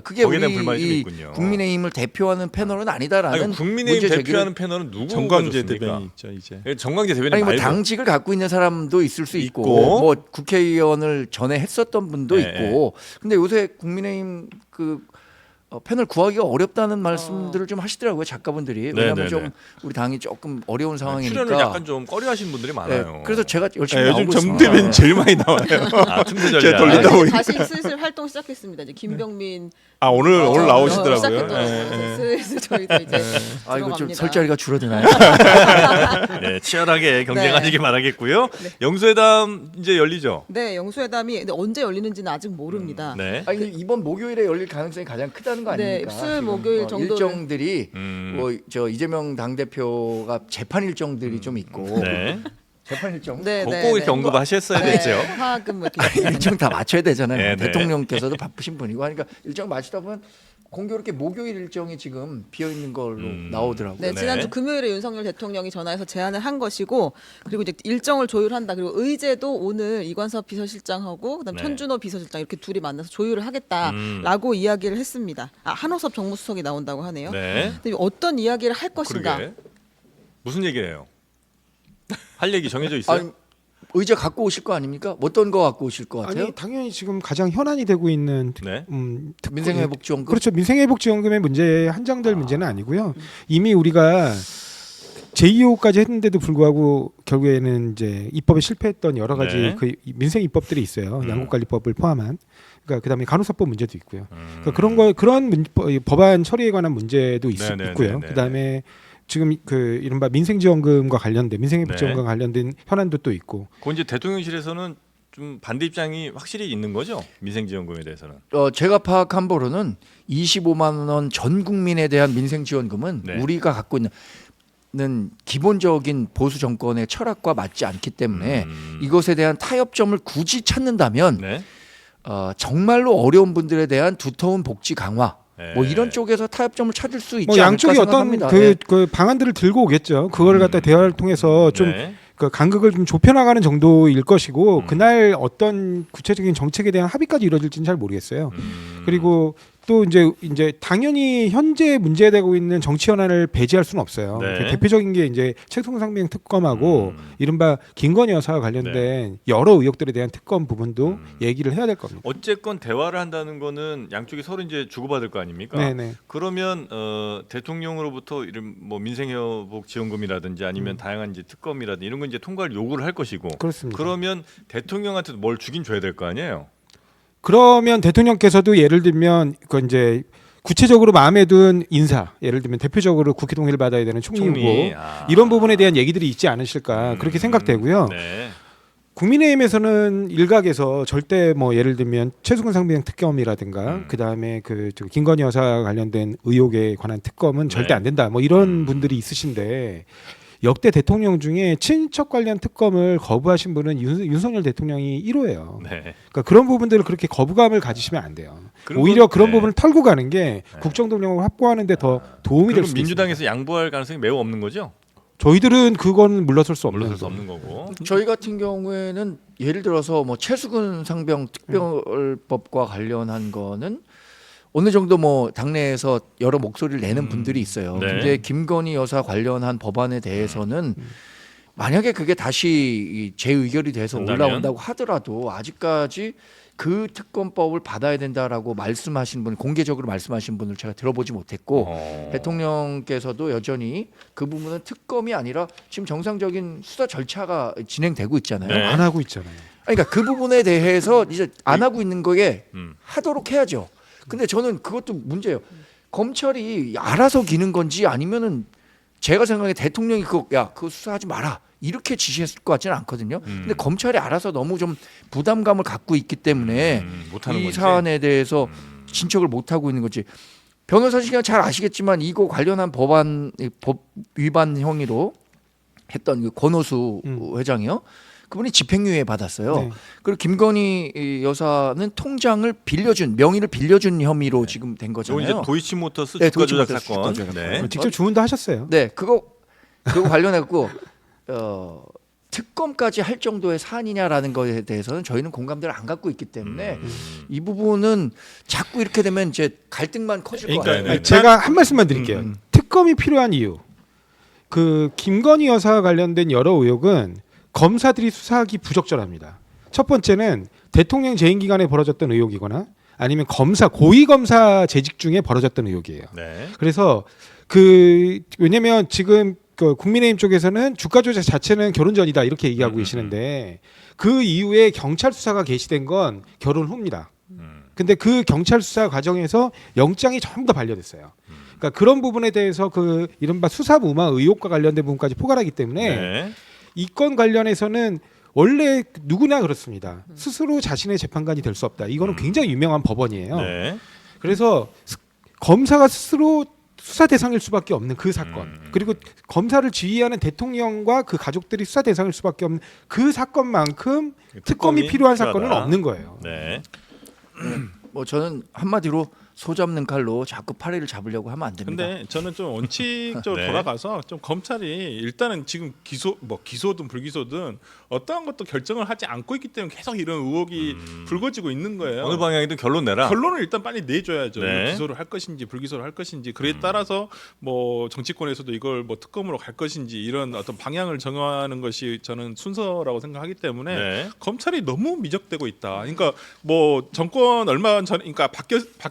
그게 거기에 우리 대한 불만이 좀 이 있군요. 국민의힘을 대표하는 패널은 아니다라는 아니, 국민의힘 문제 대표하는 패널은 누구 정광재 대변인 있죠 이제. 정광재 대변인 아니 뭐 말고 당직을 갖고 있는 사람도 있을 수 있고, 있고. 뭐 국회의원을 전에 했었던 분도 네, 있고. 근데 요새 국민의힘 그 패널 구하기가 어렵다는 말씀들을 좀 하시더라고요 작가분들이. 왜냐하면 네, 네, 좀 네. 우리 당이 조금 어려운 상황이니까. 출연을 약간 좀 꺼려하시는 분들이 많아요. 네, 그래서 제가 열심히 요즘 나오고 정 있습니다. 대변인 제일 많이 나와요. 아, 틈새 제가 전략. 돌리다 보니. 다시 슬슬 활동 시작했습니다. 이제 김병민 아 오늘 나오시더라고요. 시작했더라고요. 예, 예. 슬슬 저희도 이제 아 이거 좀 들어갑니다. 설 자리가 줄어드나요? 네, 치열하게 경쟁하시기 네. 바라겠고요. 영수회담 이제 열리죠. 네, 영수회담이 근데 언제 열리는지는 아직 모릅니다. 네. 아니 이번 목요일에 열릴 가능성이 가장 크다는 거 네, 아닙니까? 수요일, 지금 목요일 정도는. 일정들이 음. 뭐 저 이재명 당 대표가 재판 일정들이 좀 있고 네. 재판 일정 네, 네, 꼭 네. 이렇게 언급하셨어야 네, 되죠. 화학금 뭐 이렇게 일정 다 맞춰야 되잖아요. 네, 네. 대통령께서도 바쁘신 분이고 하니까 일정 맞추다 보면 공교롭게 목요일 일정이 지금 비어 있는 걸로 나오더라고요. 네, 네. 지난주 금요일에 윤석열 대통령이 전화해서 제안을 한 것이고, 그리고 이제 일정을 조율한다. 그리고 의제도 오늘 이관섭 비서실장하고 그다음 네. 천준호 비서실장 이렇게 둘이 만나서 조율을 하겠다라고 이야기를 했습니다. 아, 한호섭 정무수석이 나온다고 하네요. 네. 근데 어떤 이야기를 할 것인가? 그러게. 무슨 얘기를 해요? 할 얘기 정해져 있어요? 아니, 의제 갖고 오실 거 아닙니까? 어떤 거 갖고 오실 것 같아요? 아니 당연히 지금 가장 현안이 되고 있는 네. 민생회복지원금. 그렇죠. 민생회복지원금의 문제 한정될 문제는 아니고요. 이미 우리가 제2호까지 했는데도 불구하고 결국에는 이제 입법에 실패했던 여러 가지 네. 그 민생 입법들이 있어요. 양국관리법을 포함한. 그러니까 그다음에 간호사법 문제도 있고요. 그러니까 그런 법안 처리에 관한 문제도 네네네네. 있고요. 그다음에 지금 그 이른바 민생지원금과 관련된 민생회복지원금과 관련된 현안도 또 있고. 그 이제 대통령실에서는 좀 반대 입장이 확실히 있는 거죠? 민생지원금에 대해서는. 제가 파악한 바로는 25만 원 전 국민에 대한 민생지원금은 네. 우리가 갖고 있는 기본적인 보수 정권의 철학과 맞지 않기 때문에 이것에 대한 타협점을 굳이 찾는다면 네. 정말로 어려운 분들에 대한 두터운 복지 강화 네. 뭐 이런 쪽에서 타협점을 찾을 수 있지 뭐 않을까 양쪽이 어떤 생각합니다. 그 방안들을 들고 오겠죠. 그거를 갖다 대화를 통해서 좀 네. 그 간극을 좀 좁혀나가는 정도일 것이고 그날 어떤 구체적인 정책에 대한 합의까지 이루어질지는 잘 모르겠어요. 그리고 또 이제 당연히 현재 문제되고 있는 정치 현안을 배제할 수는 없어요. 네. 그 대표적인 게 이제 최승상병 특검하고 이른바 김건희 여사와 관련된 네. 여러 의혹들에 대한 특검 부분도 얘기를 해야 될 겁니다. 어쨌건 대화를 한다는 거는 양쪽이 서로 이제 주고받을 거 아닙니까? 네네. 그러면 대통령으로부터 이런 뭐 민생회복 지원금이라든지 아니면 다양한 이제 특검이라든지 이런 거 이제 통과를 요구를 할 것이고. 그렇습니다. 그러면 대통령한테도 뭘 주긴 줘야 될 거 아니에요? 그러면 대통령께서도 예를 들면 그 이제 구체적으로 마음에 든 인사, 예를 들면 대표적으로 국회 동의를 받아야 되는 총리 후보 이런 부분에 대한 얘기들이 있지 않으실까 그렇게 생각되고요. 네. 국민의힘에서는 일각에서 절대 뭐 예를 들면 최수근 상병 특검이라든가 그다음에 그 김건희 여사 관련된 의혹에 관한 특검은 절대 안 된다. 뭐 이런 분들이 있으신데 역대 대통령 중에 친인척 관련 특검을 거부하신 분은 윤석열 대통령이 1호예요. 네. 그러니까 그런 부분들을 그렇게 거부감을 가지시면 안 돼요. 그런 오히려 건- 그런 네. 부분을 털고 가는 게 국정동력을 확보하는 데 더 도움이 될 그럼 수도 민주당에서 양보할 가능성이 매우 없는 거죠? 있습니다. 저희들은 그건 물러설 수 없는 물러설 수 거죠. 없는 거고. 저희 같은 경우에는 예를 들어서 뭐 최수근 상병 특별법과 관련한 거는 어느 정도 뭐 당내에서 여러 목소리를 내는 분들이 있어요. 네. 근데 김건희 여사 관련한 법안에 대해서는 만약에 그게 다시 재의결이 돼서 된다면? 올라온다고 하더라도 아직까지 그 특검법을 받아야 된다라고 말씀하신 분, 공개적으로 말씀하신 분을 제가 들어보지 못했고 대통령께서도 여전히 그 부분은 특검이 아니라 지금 정상적인 수사 절차가 진행되고 있잖아요. 네. 안 하고 있잖아요. 그러니까 그 부분에 대해서 이제 안 하고 있는 거에 음. 하도록 해야죠. 근데 저는 그것도 문제예요. 검찰이 알아서 기는 건지 아니면은 제가 생각에 대통령이 그거 수사하지 마라 이렇게 지시했을 것 같지는 않거든요. 근데 검찰이 알아서 너무 좀 부담감을 갖고 있기 때문에 못하는 이 건지. 사안에 대해서 진척을 못 하고 있는 거지. 변호사시간 잘 아시겠지만 이거 관련한 법 위반 형의로 했던 그 권오수 회장이요. 그분이 집행유예 받았어요. 네. 그리고 김건희 여사는 통장을 명의를 빌려준 혐의로 지금 된 이거 거잖아요. 이제 도이치모터스 네, 주가 조작 도이치모터스 사건. 주가 조작 네. 사건. 직접 주문도 하셨어요. 네, 그거 관련해 갖고 특검까지 할 정도의 사안이냐라는 것에 대해서는 저희는 공감대를 안 갖고 있기 때문에 이 부분은 자꾸 이렇게 되면 이제 갈등만 커질 것 그러니까 같아요. 네. 제가 한 말씀만 드릴게요. 특검이 필요한 이유. 그 김건희 여사와 관련된 여러 의혹은 검사들이 수사하기 부적절합니다. 첫 번째는 대통령 재임 기간에 벌어졌던 의혹이거나 아니면 고위 검사 재직 중에 벌어졌던 의혹이에요. 네. 그래서 왜냐면 지금 그 국민의힘 쪽에서는 주가 조작 자체는 결혼 전이다 이렇게 얘기하고 계시는데 그 이후에 경찰 수사가 개시된 건 결혼 후입니다. 근데 그 경찰 수사 과정에서 영장이 전부 다 반려됐어요. 그러니까 그런 부분에 대해서 그 이른바 수사무마 의혹과 관련된 부분까지 포괄하기 때문에 네. 이 건 관련해서는 원래 누구나 그렇습니다. 스스로 자신의 재판관이 될 수 없다. 이거는 굉장히 유명한 법원이에요. 네. 그래서 검사가 스스로 수사 대상일 수밖에 없는 그 사건, 그리고 검사를 지휘하는 대통령과 그 가족들이 수사 대상일 수밖에 없는 그 사건만큼 특검이 필요한 사건은 필요하다. 없는 거예요. 네. 뭐 저는 한마디로 소 잡는 칼로 자꾸 파리를 잡으려고 하면 안 됩니다. 근데 저는 좀 원칙적으로 네. 돌아가서 좀 검찰이 일단은 지금 기소든 불기소든 어떠한 것도 결정을 하지 않고 있기 때문에 계속 이런 의혹이 불거지고 있는 거예요. 어느 방향이든 결론 내라. 결론을 일단 빨리 내줘야죠. 네. 기소를 할 것인지 불기소를 할 것인지 그에 따라서 뭐 정치권에서도 이걸 뭐 특검으로 갈 것인지 이런 어떤 방향을 정하는 것이 저는 순서라고 생각하기 때문에 네. 검찰이 너무 미적되고 있다. 그러니까 뭐 정권 얼마 전, 그러니까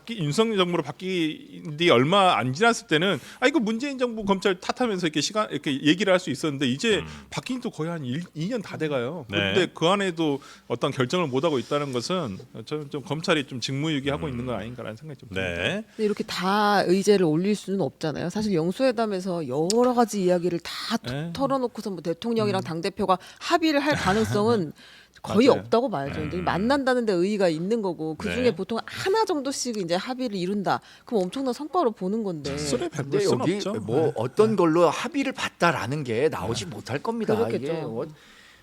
윤석열 정부로 바뀐 뒤 얼마 안 지났을 때는 이거 문재인 정부 검찰 탓하면서 이렇게 얘기를 할 수 있었는데 이제 바뀐 또 거의 한 2년 다 돼가요. 네. 그런데 그 안에도 어떤 결정을 못 하고 있다는 것은 저는 좀 검찰이 좀 직무유기하고 있는 건 아닌가라는 생각이 좀 듭니다. 네. 근데 이렇게 다 의제를 올릴 수는 없잖아요. 사실 영수회담에서 여러 가지 이야기를 다 네. 털어놓고서 뭐 대통령이랑 당 대표가 합의를 할 가능성은 거의 맞아요. 없다고 봐야죠. 이제 만난다는데 의의가 있는 거고 그 중에 네. 보통 하나 정도씩 이제 합의를 이룬다. 그럼 엄청난 성과로 보는 건데. 술에 근데 100볼 수는 여기 없죠. 뭐 네. 어떤 걸로 합의를 봤다라는 게 나오지 못할 겁니다. 그렇겠죠. 이게 뭐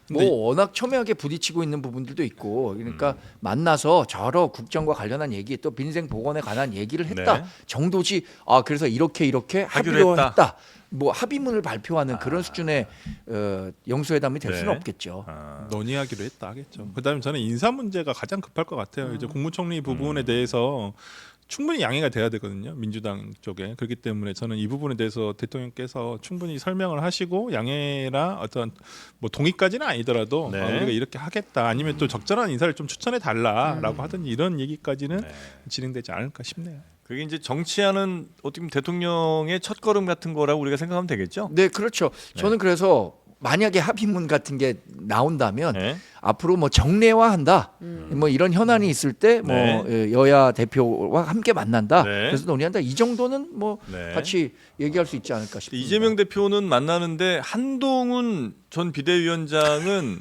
근데 워낙 첨예하게 부딪히고 있는 부분들도 있고 그러니까 만나서 저러 국정과 관련한 얘기 또 빈생 복원에 관한 얘기를 했다 네. 정도지. 그래서 이렇게 하기로 합의로 했다. 했다. 뭐 합의문을 발표하는 그런 수준의 영수회담이 될 수는 네. 없겠죠. 논의하기로 했다 하겠죠. 그다음에 저는 인사 문제가 가장 급할 것 같아요. 이제 국무총리 부분에 대해서 충분히 양해가 돼야 되거든요. 민주당 쪽에. 그렇기 때문에 저는 이 부분에 대해서 대통령께서 충분히 설명을 하시고 양해나 어떤 뭐 동의까지는 아니더라도 네. 우리가 이렇게 하겠다. 아니면 또 적절한 인사를 좀 추천해 달라라고 하든지 이런 얘기까지는 네. 진행되지 않을까 싶네요. 그게 이제 정치하는 어떻게 보면 대통령의 첫걸음 같은 거라고 우리가 생각하면 되겠죠. 네, 그렇죠. 저는 그래서 만약에 합의문 같은 게 나온다면 네. 앞으로 뭐 정례화한다, 뭐 이런 현안이 있을 때 뭐 네. 여야 대표와 함께 만난다, 네. 그래서 논의한다. 이 정도는 뭐 네. 같이 얘기할 수 있지 않을까 싶습니다. 이재명 대표는 만나는데 한동훈 전 비대위원장은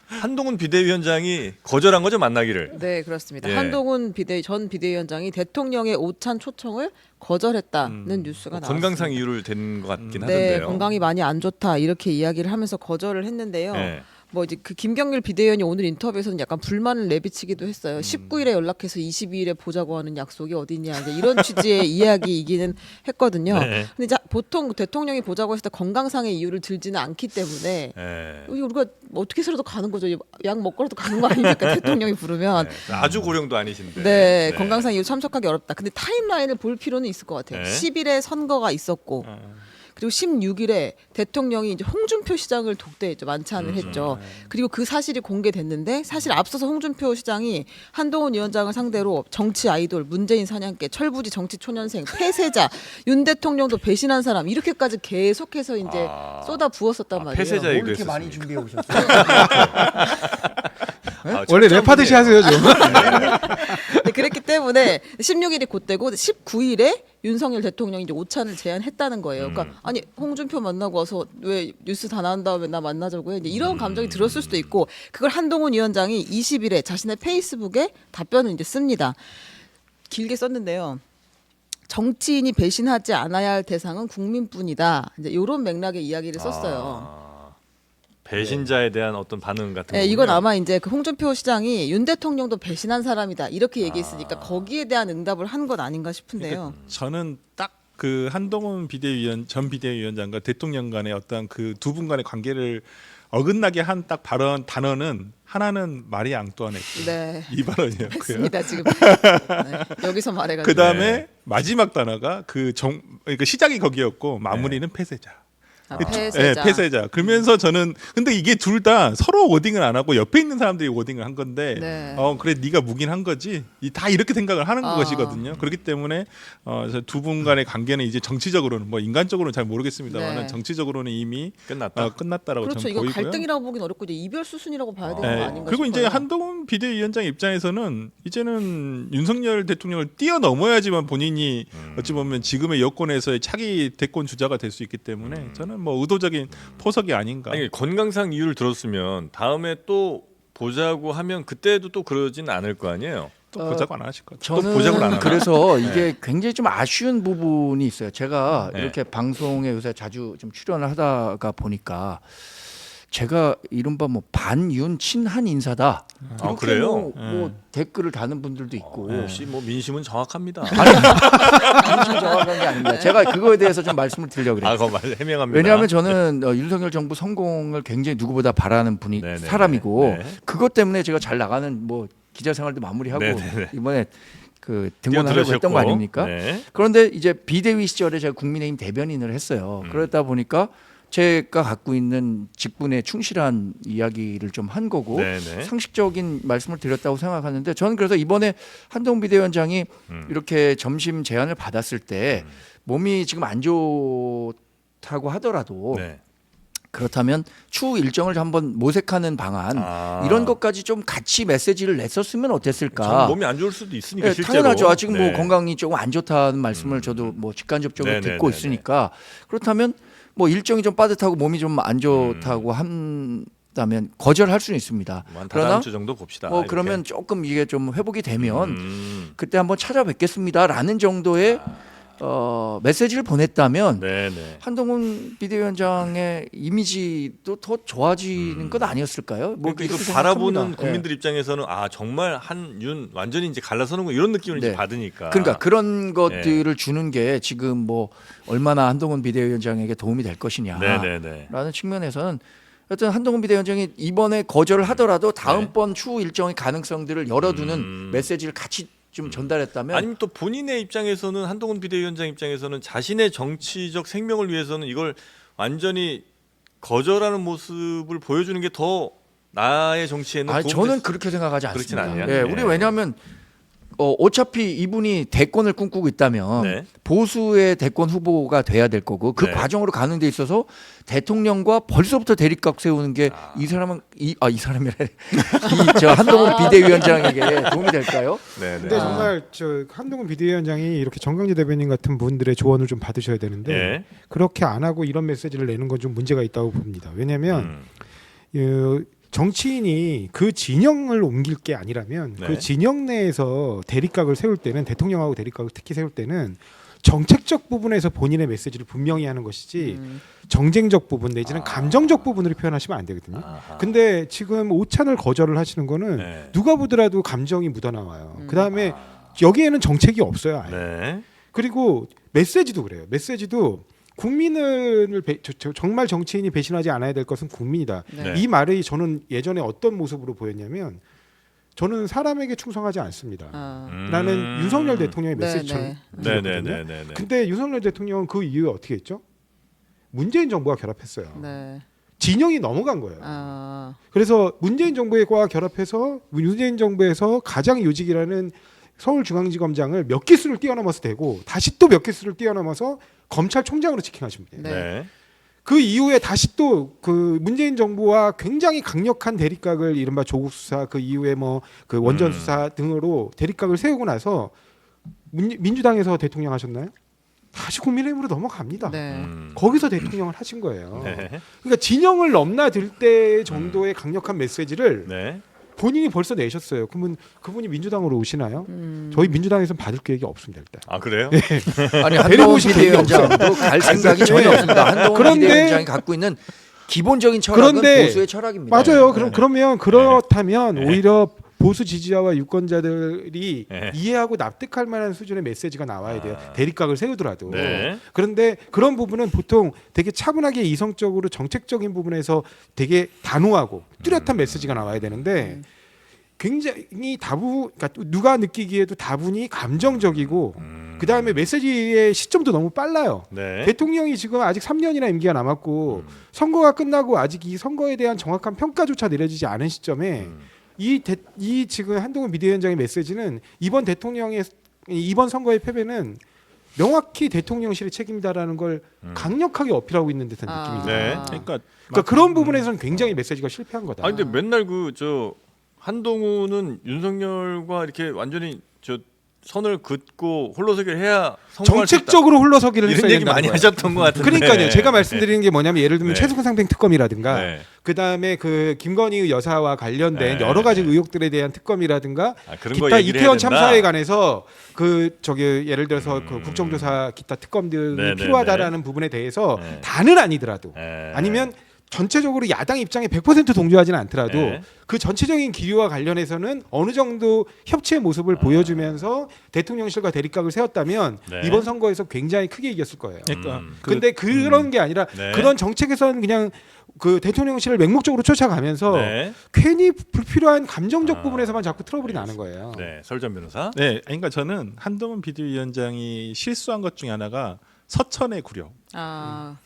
한동훈 비대위원장이 거절한 거죠, 만나기를. 네, 그렇습니다. 예. 한동훈 전 비대위원장이 대통령의 오찬 초청을 거절했다는 뉴스가 나왔습니다. 건강상 이유를 댄 것 같긴 네, 하던데요. 건강이 많이 안 좋다 이렇게 이야기를 하면서 거절을 했는데요. 네. 뭐 이제 그 김경률 비대위원이 오늘 인터뷰에서는 약간 불만을 내비치기도 했어요. 19일에 연락해서 22일에 보자고 하는 약속이 어디냐 이제 이런 취지의 이야기이기는 했거든요. 네. 근데 이제 보통 대통령이 보자고 했을 때 건강상의 이유를 들지는 않기 때문에 네. 우리가 어떻게 해서라도 가는 거죠. 약 먹고라도 가는 거 아닙니까? 대통령이 부르면. 네. 아주 고령도 아니신데. 네, 건강상 이유 참석하기 어렵다. 근데 타임라인을 볼 필요는 있을 것 같아요. 네. 10일에 선거가 있었고 그리고 16일에 대통령이 이제 홍준표 시장을 독대했죠. 만찬을 했죠. 그리고 그 사실이 공개됐는데 사실 앞서서 홍준표 시장이 한동훈 위원장을 상대로 정치 아이돌, 문재인 사냥개, 철부지 정치 초년생, 폐쇄자, 윤 대통령도 배신한 사람 이렇게까지 계속해서 이제 쏟아 부었었단 말이에요. 폐쇄자 뭘 얘기를 이렇게 많이 했었습니까? 준비해 오셨어요? 원래 랩하듯이 하세요 좀. 네, 그랬기 때문에 16일이 곧되고 19일에 윤석열 대통령이 이제 오찬을 제안했다는 거예요. 그러니까 아니 홍준표 만나고 와서 왜 뉴스 다 나온 다음에 나 만나자고 해? 이제 이런 감정이 들었을 수도 있고 그걸 한동훈 위원장이 20일에 자신의 페이스북에 답변을 이제 씁니다. 길게 썼는데요. 정치인이 배신하지 않아야 할 대상은 국민뿐이다. 이제 이런 맥락의 이야기를 썼어요. 배신자에 대한 어떤 반응 같은 거. 네, 이건 아마 이제 그 홍준표 시장이 윤 대통령도 배신한 사람이다 이렇게 얘기했으니까 거기에 대한 응답을 한 건 아닌가 싶은데요. 저는 딱 그 한동훈 전 비대위원장과 대통령 간의 어떤 그 두 분 간의 관계를 어긋나게 한 딱 발언 단어는 하나는 마리 앙뚜아네트 네. 이 발언이었고요. 했습니다 지금. 네. 여기서 말해가지고. 그 다음에 네. 마지막 단어가 그러니까 시작이 거기였고 마무리는 폐쇄자. 폐쇄자. 폐쇄자. 그러면서 저는 근데 이게 둘 다 서로 워딩을 안 하고 옆에 있는 사람들이 워딩을 한 건데 네. 그래 네가 묵인한 거지. 다 이렇게 생각을 하는 것이거든요. 그렇기 때문에 두 분 간의 관계는 이제 정치적으로는 뭐 인간적으로는 잘 모르겠습니다만 네. 정치적으로는 이미 끝났다. 끝났다라고 그렇죠. 저는 이거 보이고요. 갈등이라고 보긴 어렵고 이제 이별 수순이라고 봐야 되는 거 아닌가 그리고 이제 싶어요. 한동훈 비대위원장 입장에서는 이제는 윤석열 대통령을 뛰어넘어야지만 본인이 어찌 보면 지금의 여권에서의 차기 대권 주자가 될 수 있기 때문에 저는 뭐 의도적인 포석이 아닌가. 아니 건강상 이유를 들었으면 다음에 또 보자고 하면 그때도 또 그러진 않을 거 아니에요. 또 보자고 안 하실 것 같아요. 또 보자고는 안 저는 하나? 그래서 이게 굉장히 좀 아쉬운 부분이 있어요. 제가 네. 이렇게 방송에 요새 자주 좀 출연을 하다가 보니까 제가 이른바 뭐 반윤 친한 인사다. 아, 이렇게 그래요? 뭐 댓글을 다는 분들도 있고. 역시 뭐 민심은 정확합니다. 민심 정확한 게 아닙니다. 제가 그거에 대해서 좀 말씀을 드리려고 그래요. 그거 말 해명합니다. 왜냐하면 저는 윤석열 정부 성공을 굉장히 누구보다 바라는 분이 네네. 사람이고 네. 그것 때문에 제가 잘 나가는 뭐 기자 생활도 마무리하고 네네네. 이번에 그 등원하려고 했던 거 아닙니까? 네. 그런데 이제 비대위 시절에 제가 국민의힘 대변인을 했어요. 그러다 보니까 제가 갖고 있는 직분에 충실한 이야기를 좀 한 거고 네네. 상식적인 말씀을 드렸다고 생각하는데 저는 그래서 이번에 한동훈 비대위원장이 이렇게 점심 제안을 받았을 때 몸이 지금 안 좋다고 하더라도 네. 그렇다면 추후 일정을 한번 모색하는 방안 이런 것까지 좀 같이 메시지를 냈었으면 어땠을까? 전 몸이 안 좋을 수도 있으니까 네, 실제로. 당연하죠. 지금 네. 뭐 건강이 조금 안 좋다는 말씀을 저도 뭐 직간접적으로 네네네네. 듣고 있으니까 그렇다면 뭐 일정이 좀 빠듯하고 몸이 좀 안 좋다고 한다면 거절할 수는 있습니다. 한 그러나 다음 주 정도 봅시다. 뭐 이렇게. 그러면 조금 이게 좀 회복이 되면 그때 한번 찾아뵙겠습니다라는 정도의 메시지를 보냈다면 네네. 한동훈 비대위원장의 이미지도 더 좋아지는 것 아니었을까요? 뭐 그러니까 이거 이렇게 바라보는 생각합니다. 국민들 입장에서는 아 정말 한윤 완전히 이제 갈라서는구 이런 느낌을 이제 네. 받으니까. 그러니까 그런 것들을 주는 게 지금 뭐 얼마나 한동훈 비대위원장에게 도움이 될 것이냐라는 네네네. 측면에서는 하여튼 한동훈 비대위원장이 이번에 거절을 하더라도 다음번 추후 일정의 가능성들을 열어두는 메시지를 같이 좀 전달했다면 아니면 또 본인의 입장에서는 한동훈 비대위원장 입장에서는 자신의 정치적 생명을 위해서는 이걸 완전히 거절하는 모습을 보여주는 게 더 나의 정치에는 아니, 도움이 저는 그렇게 생각하지 그렇진 않습니다. 않아요? 예, 네. 우리 왜냐하면 어차피 이분이 대권을 꿈꾸고 있다면 네. 보수의 대권 후보가 돼야 될 거고 그 네. 과정으로 가는 데 있어서 대통령과 벌써부터 대립각 세우는 게 이 사람은 이 사람이래 이저 한동훈 비대위원장에게 도움이 될까요? 네네. 근데 정말 저 한동훈 비대위원장이 이렇게 정강지 대변인 같은 분들의 조언을 좀 받으셔야 되는데 네. 그렇게 안 하고 이런 메시지를 내는 건 좀 문제가 있다고 봅니다. 왜냐하면 정치인이 그 진영을 옮길 게 아니라면 네. 그 진영 내에서 대립각을 세울 때는 대통령하고 대립각을 특히 세울 때는 정책적 부분에서 본인의 메시지를 분명히 하는 것이지 정쟁적 부분 내지는 감정적 부분으로 표현하시면 안 되거든요. 아하. 근데 지금 오찬을 거절을 하시는 거는 네. 누가 보더라도 감정이 묻어나와요. 그다음에 여기에는 정책이 없어요. 아예. 네. 그리고 메시지도 그래요. 메시지도 국민을 정말 정치인이 배신하지 않아야 될 것은 국민이다. 네. 이 말이 저는 예전에 어떤 모습으로 보였냐면 저는 사람에게 충성하지 않습니다. 라는 윤석열 대통령의 네, 메시지처럼 네. 들렸거든요. 네네네네. 근데 윤석열 대통령은 그 이후에 어떻게 했죠? 문재인 정부와 결합했어요. 네. 진영이 넘어간 거예요. 아. 그래서 문재인 정부와 결합해서 문재인 정부에서 가장 요직이라는 서울중앙지검장을 몇 개수를 뛰어넘어서 되고 다시 또 몇 개수를 뛰어넘어서 검찰총장으로 직행하신 분이에요. 네. 네. 그 이후에 다시 또 그 문재인 정부와 굉장히 강력한 대립각을 이른바 조국 수사 그 이후에 뭐 그 원전 수사 등으로 대립각을 세우고 나서 민주당에서 대통령 하셨나요? 다시 국민의힘으로 넘어갑니다. 네. 거기서 대통령을 하신 거예요. 네. 그러니까 진영을 넘나들 때 정도의 강력한 메시지를 네. 본인이 벌써 내셨어요. 그러면 그분이 민주당으로 오시나요? 저희 민주당에서는 받을 계획이 없습니다. 일단. 아 그래요? 아니 데리고 한동훈 오실 계획이 비대위원장도 갈 생각이 전혀 없습니다. 한동훈 그런데- 비대위원장이 갖고 있는 기본적인 철학은 그런데 보수의 철학입니다. 맞아요. 네. 그러면 그렇다면 네. 오히려 보수 지지자와 유권자들이 네. 이해하고 납득할 만한 수준의 메시지가 나와야 돼요. 대립각을 세우더라도. 네. 그런데 그런 부분은 보통 되게 차분하게 이성적으로 정책적인 부분에서 되게 단호하고 뚜렷한 메시지가 나와야 되는데 굉장히 그러니까 누가 느끼기에도 다분히 감정적이고 그 다음에 메시지의 시점도 너무 빨라요. 네. 대통령이 지금 아직 3년이나 임기가 남았고 선거가 끝나고 아직 이 선거에 대한 정확한 평가조차 내려지지 않은 시점에 이 지금 한동훈 비대위원장의 메시지는 이번 선거의 패배는 명확히 대통령실의 책임이다라는 걸 강력하게 어필하고 있는 듯한 느낌이 들어요. 네. 그러니까 그런 부분에서는 굉장히 메시지가 실패한 거다. 아 근데 맨날 한동훈은 윤석열과 이렇게 완전히 선을 긋고 홀로서기를 해야 성공할 수 있다. 정책적으로 홀로서기를 이런 했어야 얘기 된다는 많이 거예요. 하셨던 것 같은데. 그러니까요. 제가 말씀드리는 게 뭐냐면 예를 들면 네. 최승훈 상병 특검이라든가 네. 그다음에 그 김건희 여사와 관련된 네. 여러 가지 의혹들에 대한 특검이라든가 그런 거 기타 얘기를 이태원 해야 된다? 참사에 관해서 예를 들어서 그 국정조사 기타 특검들이 네, 네, 필요하다라는 부분에 대해서 네. 다는 아니더라도 네. 아니면 전체적으로 야당 입장에 100% 동조하지는 않더라도 네. 그 전체적인 기류와 관련해서는 어느 정도 협치의 모습을 보여주면서 대통령실과 대립각을 세웠다면 네. 이번 선거에서 굉장히 크게 이겼을 거예요. 그러니까 근데 그런 게 아니라 네. 그런 정책에서는 그냥 그 대통령실을 맹목적으로 쫓아가면서 네. 괜히 불필요한 감정적 아. 부분에서만 자꾸 트러블이 나는 거예요. 네. 설전 변호사. 네, 그러니까 저는 한동훈 비대위원장이 실수한 것 중에 하나가 서천의 구령.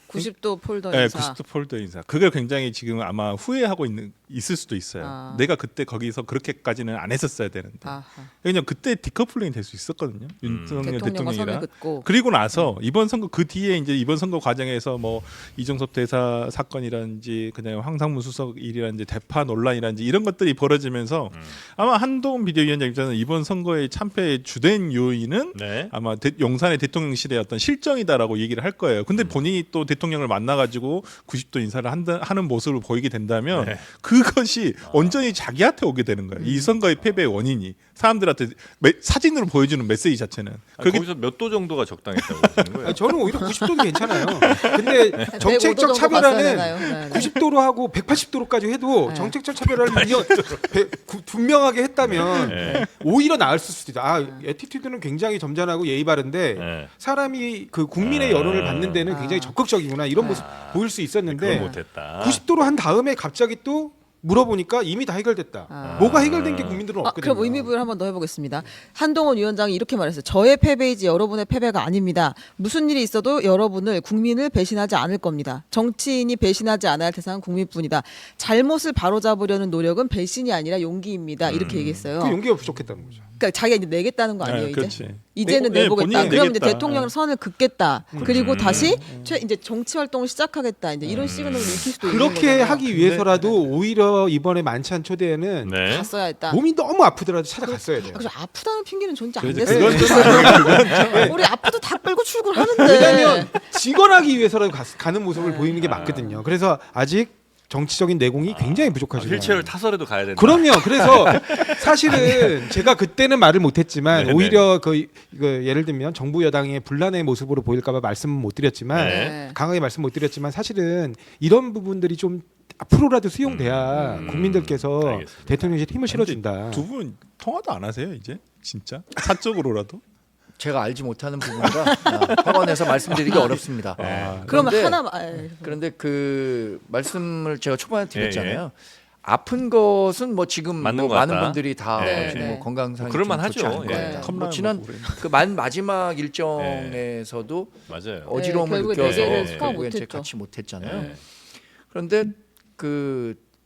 90도 폴더 네, 인사. 90도 폴더 인사. 그걸 굉장히 지금 아마 후회하고 있을 수도 있어요. 아. 내가 그때 거기서 그렇게까지는 안 했었어야 되는데. 아하. 왜냐면 그때 디커플링이 될 수 있었거든요. 윤석열 대통령과 선을 대통령이랑. 긋고. 그리고 나서 이번 선거 그 뒤에 이제 이번 선거 과정에서 뭐 이종섭 대사 사건이라든지 그냥 황상무 수석 일이라든지 대파 논란이라든지 이런 것들이 벌어지면서 아마 한동훈 비대위원장 입장에서는 이번 선거의 참패의 주된 요인은 네. 아마 용산의 대통령실의 어떤 실정이다라고 얘기를 할 거예요. 근데 본인이 또 대통령을 만나가지고 90도 인사를 하는 모습을 보이게 된다면 네. 그것이 온전히 자기한테 오게 되는 거예요. 이 선거의 패배의 원인이 사람들한테 사진으로 보여주는 메시지 자체는. 거기서 몇 도 정도가 적당했다고 보시는 거예요? 아니, 저는 오히려 90도도 괜찮아요. 근데 105도 정책적 정도 봤어야 차별화는 되나요? 네, 네. 90도로 하고 180도로까지 해도 네. 정책적 차별화를 분명하게 했다면 네. 오히려 나을 수도 있다. 애티튜드는 굉장히 점잖하고 예의 바른데 네. 사람이 그 국민의 여론을 받는 데는 굉장히 적극적이구나 이런 모습 보일 수 그걸 있었는데 못했다. 90도로 한 다음에 갑자기 또 물어보니까 이미 다 해결됐다. 뭐가 해결된 게 국민들은 없거든요. 그럼 의미부여를 한 번 더 해보겠습니다. 한동훈 위원장이 이렇게 말했어요. 저의 패배이지 여러분의 패배가 아닙니다. 무슨 일이 있어도 국민을 배신하지 않을 겁니다. 정치인이 배신하지 않아야 할 대상은 국민뿐이다. 잘못을 바로잡으려는 노력은 배신이 아니라 용기입니다. 이렇게 얘기했어요. 그 용기가 부족했다는 거죠. 그러니까 자기가 이제 내겠다는 거 아니에요, 네, 이제? 그렇지. 이제는 네, 내보겠다. 본인이 그럼 이제 내겠다. 대통령 선을 긋겠다. 그리고 다시 이제 정치 활동을 시작하겠다. 이제 이런 시그널을 익힐 수도 있는 그렇게 거잖아요. 하기 위해서라도 오히려 이번에 만찬 초대에는 네. 갔어야 했다. 몸이 너무 아프더라도 찾아갔어야 돼요. 그래서 아프다는 핑계는 존재 안 그래서 됐어요. 그건 우리 아파도 다 끌고 출근하는데. 왜냐하면 직원하기 위해서라도 가는 모습을 보이는 게 맞거든요. 그래서 아직 정치적인 내공이 굉장히 부족하시죠. 휠체어를 타서라도 가야 된다. 그럼요. 그래서 사실은 제가 그때는 말을 못했지만 네네. 오히려 예를 들면 정부 여당의 분란의 모습으로 보일까봐 말씀은 못 드렸지만 네. 강하게 말씀 못 드렸지만 사실은 이런 부분들이 좀 앞으로라도 수용돼야 국민들께서 알겠습니다. 대통령실 힘을 실어준다. 두 분 통화도 안 하세요 이제 진짜 사적으로라도? 제가 알지 못하는 부분이라 확언해서 말씀드리기 어렵습니다. 그러면 그런데- 하나 그런데 그 말씀을 제가 초반에 드렸잖아요. 예, 아픈 것은 뭐 지금 맞는 뭐 것 많은 같다. 분들이 다 네. 지금 네. 뭐 건강상이 그럴 좀 좋지 만하죠. 않을 예. 겁니다. 컵라면 뭐 지난 먹고 그래. 그 마지막 일정에서도 맞아요. 어지러움을 결국에 느껴서 내재를 소화 결국엔 이제 못했죠. 같이 못했잖아요. 네. 그런데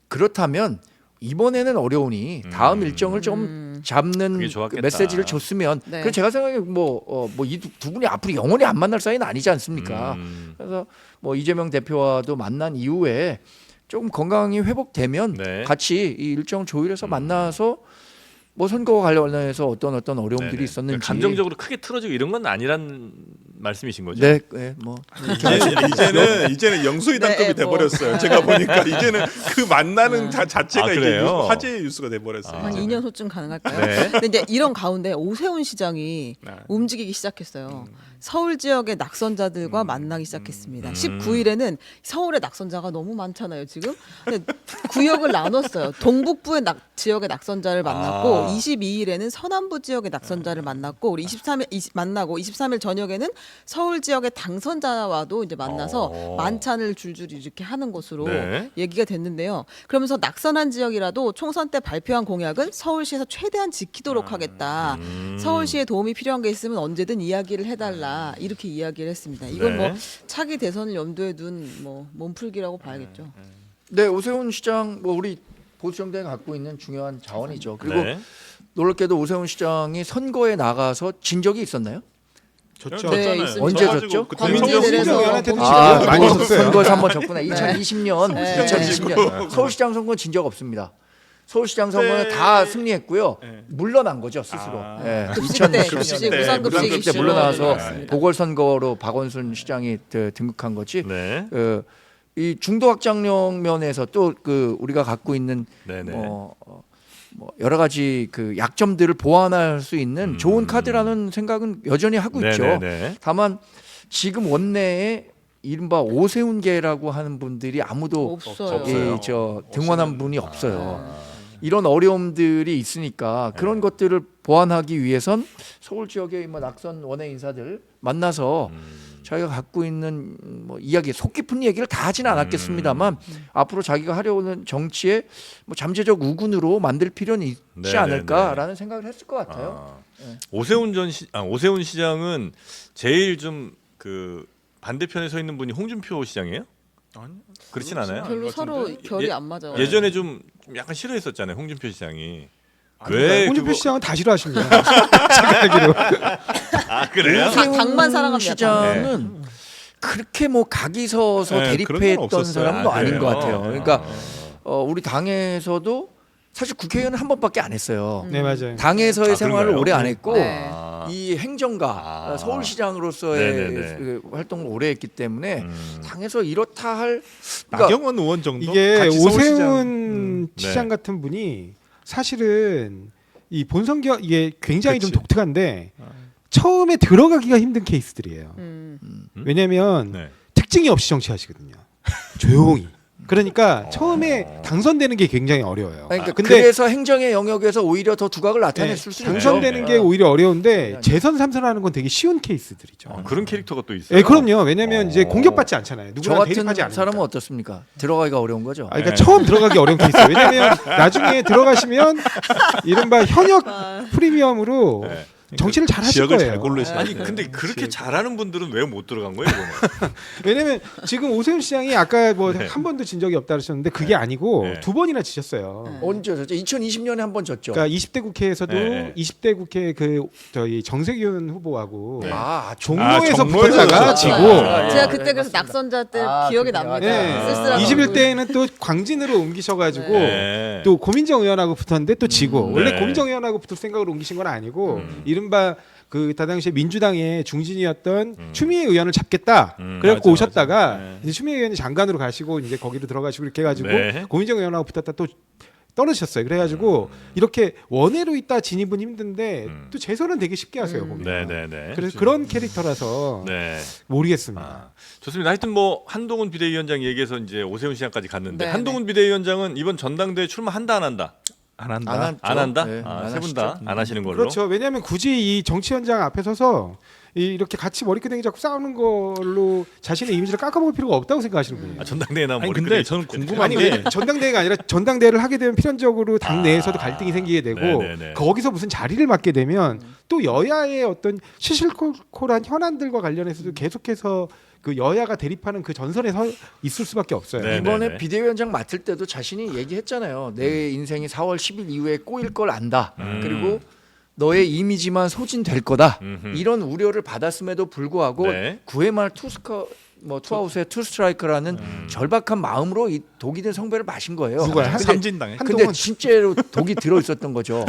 그렇다면 이번에는 어려우니 다음 일정을 좀 잡는 그게 그 좋았겠다. 메시지를 줬으면 네. 그래서 제가 생각에 이 두 분이 앞으로 영원히 안 만날 사이는 아니지 않습니까? 그래서 뭐 이재명 대표와도 만난 이후에 조금 건강이 회복되면 네. 같이 이 일정 조율해서 만나서 뭐 선거와 관련해서 어떤 어려움들이 네네. 있었는지 감정적으로 크게 틀어지고 이런 건 아니란 말씀이신 거죠? 네, 네, 뭐 이제는 영수의 단급이 네, 돼버렸어요. 제가 보니까 이제는 그 만나는 자체가 아, 이제 그래요? 화제의 뉴스가 돼버렸어요. 한 이제는. 2년 후쯤 가능할까요? 네. 근데 이제 이런 가운데 오세훈 시장이 네. 움직이기 시작했어요. 서울 지역의 낙선자들과 만나기 시작했습니다. 19일에는 서울의 낙선자가 너무 많잖아요, 지금. 근데 구역을 나눴어요. 동북부의 지역의 낙선자를 만났고 22일에는 서남부 지역의 낙선자를 만났고 우리 23일 만나고 23일 저녁에는 서울 지역의 당선자와도 이제 만나서 만찬을 줄줄이 이렇게 하는 것으로 네. 얘기가 됐는데요. 그러면서 낙선한 지역이라도 총선 때 발표한 공약은 서울시에서 최대한 지키도록 하겠다. 서울시에 도움이 필요한 게 있으면 언제든 이야기를 해달라. 이렇게 이야기를 했습니다. 이건 네. 뭐 차기 대선을 염두에 둔 뭐 몸풀기라고 봐야겠죠. 네, 오세훈 시장 뭐 우리 보수 정당이 갖고 있는 중요한 자원이죠. 그리고 네. 놀랍게도 오세훈 시장이 선거에 나가서 진 적이 있었나요? 좋죠. 네, 졌잖아요. 있습니다. 언제 져가지고 졌죠? 그때 광진에서 민정의원한테도 아, 지금 많이 졌어요. 선거에서 한번 졌구나. 2020년, 네. 2020년 서울시장 선거는 진 적 없습니다. 서울시장 선거는 네. 다 승리했고요. 네. 물러난 거죠 스스로. 아. 예. 급식 2020년 때, 급식, 무상급식 무상급식 때 이슈로 물러나서 네. 보궐선거로 박원순 시장이 등극한 거지. 네. 이 중도 확장력 면에서 또 그 우리가 갖고 있는 네네. 뭐 여러 가지 그 약점들을 보완할 수 있는 좋은 카드라는 생각은 여전히 하고 있죠. 네네네. 다만 지금 원내에 이른바 오세훈계라고 하는 분들이 아무도 없어요. 없어요. 저 등원한 분이 없어요. 이런 어려움들이 있으니까 그런 것들을 보완하기 위해선 서울 지역의 뭐 낙선 원외 인사들 만나서 자기가 갖고 있는 뭐 이야기 속 깊은 얘기를 다 하지는 않았겠습니다만 앞으로 자기가 하려는 정치에 뭐 잠재적 우군으로 만들 필요는 있지 네네네. 않을까라는 생각을 했을 것 같아요. 네. 오세훈 시장은 제일 좀 그 반대편에 서 있는 분이 홍준표 시장이에요? 아니, 그렇진 않아요? 별로 서로 결이 예- 안 맞아. 예전에 좀 약간 싫어했었잖아요, 홍준표 시장이. 아니, 왜 홍준표 그거- 시장은 다 싫어하십니다. 제가 알기로. 아 그래요? 당- 당만 사랑합니다. 시장은 그렇게 뭐 각이 서서 네, 그런 건 대립했던 없었어요. 사람도 아, 아닌 그래요? 것 같아요. 그러니까 아. 우리 당에서도 사실 국회의원은 한 번밖에 안 했어요. 네 맞아요. 당에서의 아, 생활을 그런가요? 오래 안 했고 네. 아. 이 행정가 아. 서울시장으로서의 네네네. 그 활동을 오래 했기 때문에 음. 당에서 이렇다 할 그러니까 나경원 의원 정도 이게 같이 서울시장. 오세훈 시장 네. 같은 분이 사실은 이 본선거 이게 굉장히 좀 그치. 독특한데 처음에 들어가기가 힘든 케이스들이에요. 왜냐하면 네. 특징이 없이 정치하시거든요. 조용히. 그러니까 처음에 당선되는 게 굉장히 어려워요. 그러니까 근데 그래서 행정의 영역에서 오히려 더 두각을 나타냈을 수 있죠. 당선되는 네. 게 오히려 어려운데 재선 삼선하는 건 되게 쉬운 케이스들이죠. 아, 그런 캐릭터가 또 있어요. 예, 그럼요. 왜냐하면 이제 어. 공격받지 않잖아요. 저 누구나 대립하지 같은 않으니까. 사람은 어떻습니까? 들어가기가 어려운 거죠. 아, 그러니까 네. 처음 들어가기 어려운 케이스예요. 왜냐하면 나중에 들어가시면 이른바 현역 프리미엄으로 네. 정치를 잘 하실 지역을 거예요. 잘 고르셔야 아니 돼요. 근데 그렇게 잘하는 분들은 왜 못 들어간 거예요, 이거는? 왜냐면 지금 오세훈 시장이 아까 뭐 네. 한 번도 진 적이 없다 그러셨는데 그게 아니고 네. 두 번이나 지셨어요. 언제 졌죠? 2020년에 한 번 졌죠. 그러니까 20대 국회에서도 네. 20대 국회 그 저희 정세균 후보하고 네. 종로에서 종로에서 붙었다가 졌죠. 지고 아, 제가 네, 그때 그래서 맞습니다. 낙선자 때 아, 기억이 그렇군요. 납니다. 네. 쓸쓸하고. 21대에는 또 광진으로 옮기셔가지고 네. 또 고민정 의원하고 붙었는데 또 지고 원래 네. 고민정 의원하고 붙을 생각으로 옮기신 건 아니고 이른바 그 당시에 민주당의 중진이었던 추미애 의원을 잡겠다. 그래갖고 맞아, 오셨다가 맞아. 네. 이제 추미애 의원이 장관으로 가시고 이제 거기로 들어가시고 이렇게 해가지고 네. 고민정 의원하고 붙었다 또 떨어지셨어요. 그래가지고 이렇게 원외로 있다 진입은 힘든데 또 재선은 되게 쉽게 하세요. 보면. 네네네. 그래서 그런 캐릭터라서 네. 모르겠습니다. 아, 좋습니다. 하여튼 뭐 한동훈 비대위원장 얘기해서 이제 오세훈 시장까지 갔는데 네, 한동훈 비대위원장은 이번 전당대회 출마한다 안 한다? 안 한다. 안 한- 안 한다? 네, 아, 안 세 분 다 하시죠. 안 하시는 걸로. 그렇죠. 왜냐하면 굳이 이 정치 현장 앞에 서서 이렇게 같이 머리끄댕이 잡고 싸우는 걸로 자신의 이미지를 깎아먹을 필요가 없다고 생각하시는 분이에요. 아, 전당대회 나면 아니 머리 근데 끄댕이 저는 잡겠네. 궁금한 아니 게 왜 전당대회가 아니라 전당대회를 하게 되면 필연적으로 당 내에서도 갈등이 생기게 되고 네네네. 거기서 무슨 자리를 맡게 되면 또 여야의 어떤 시실콜콜한 현안들과 관련해서도 계속해서 그 여야가 대립하는 그 전선에 서 있을 수밖에 없어요. 네. 이번에 네네. 비대위원장 맡을 때도 자신이 얘기했잖아요. 내 인생이 4월 10일 이후에 꼬일 걸 안다. 그리고 너의 이미지만 소진될 거다. 이런 우려를 받았음에도 불구하고 네. 9회 말 투아웃의 투스트라이크라는 절박한 마음으로 이 독이 든 성배를 마신 거예요. 누가요? 근데, 삼진당에. 근데 한동훈. 진짜로 독이 들어 있었던 거죠.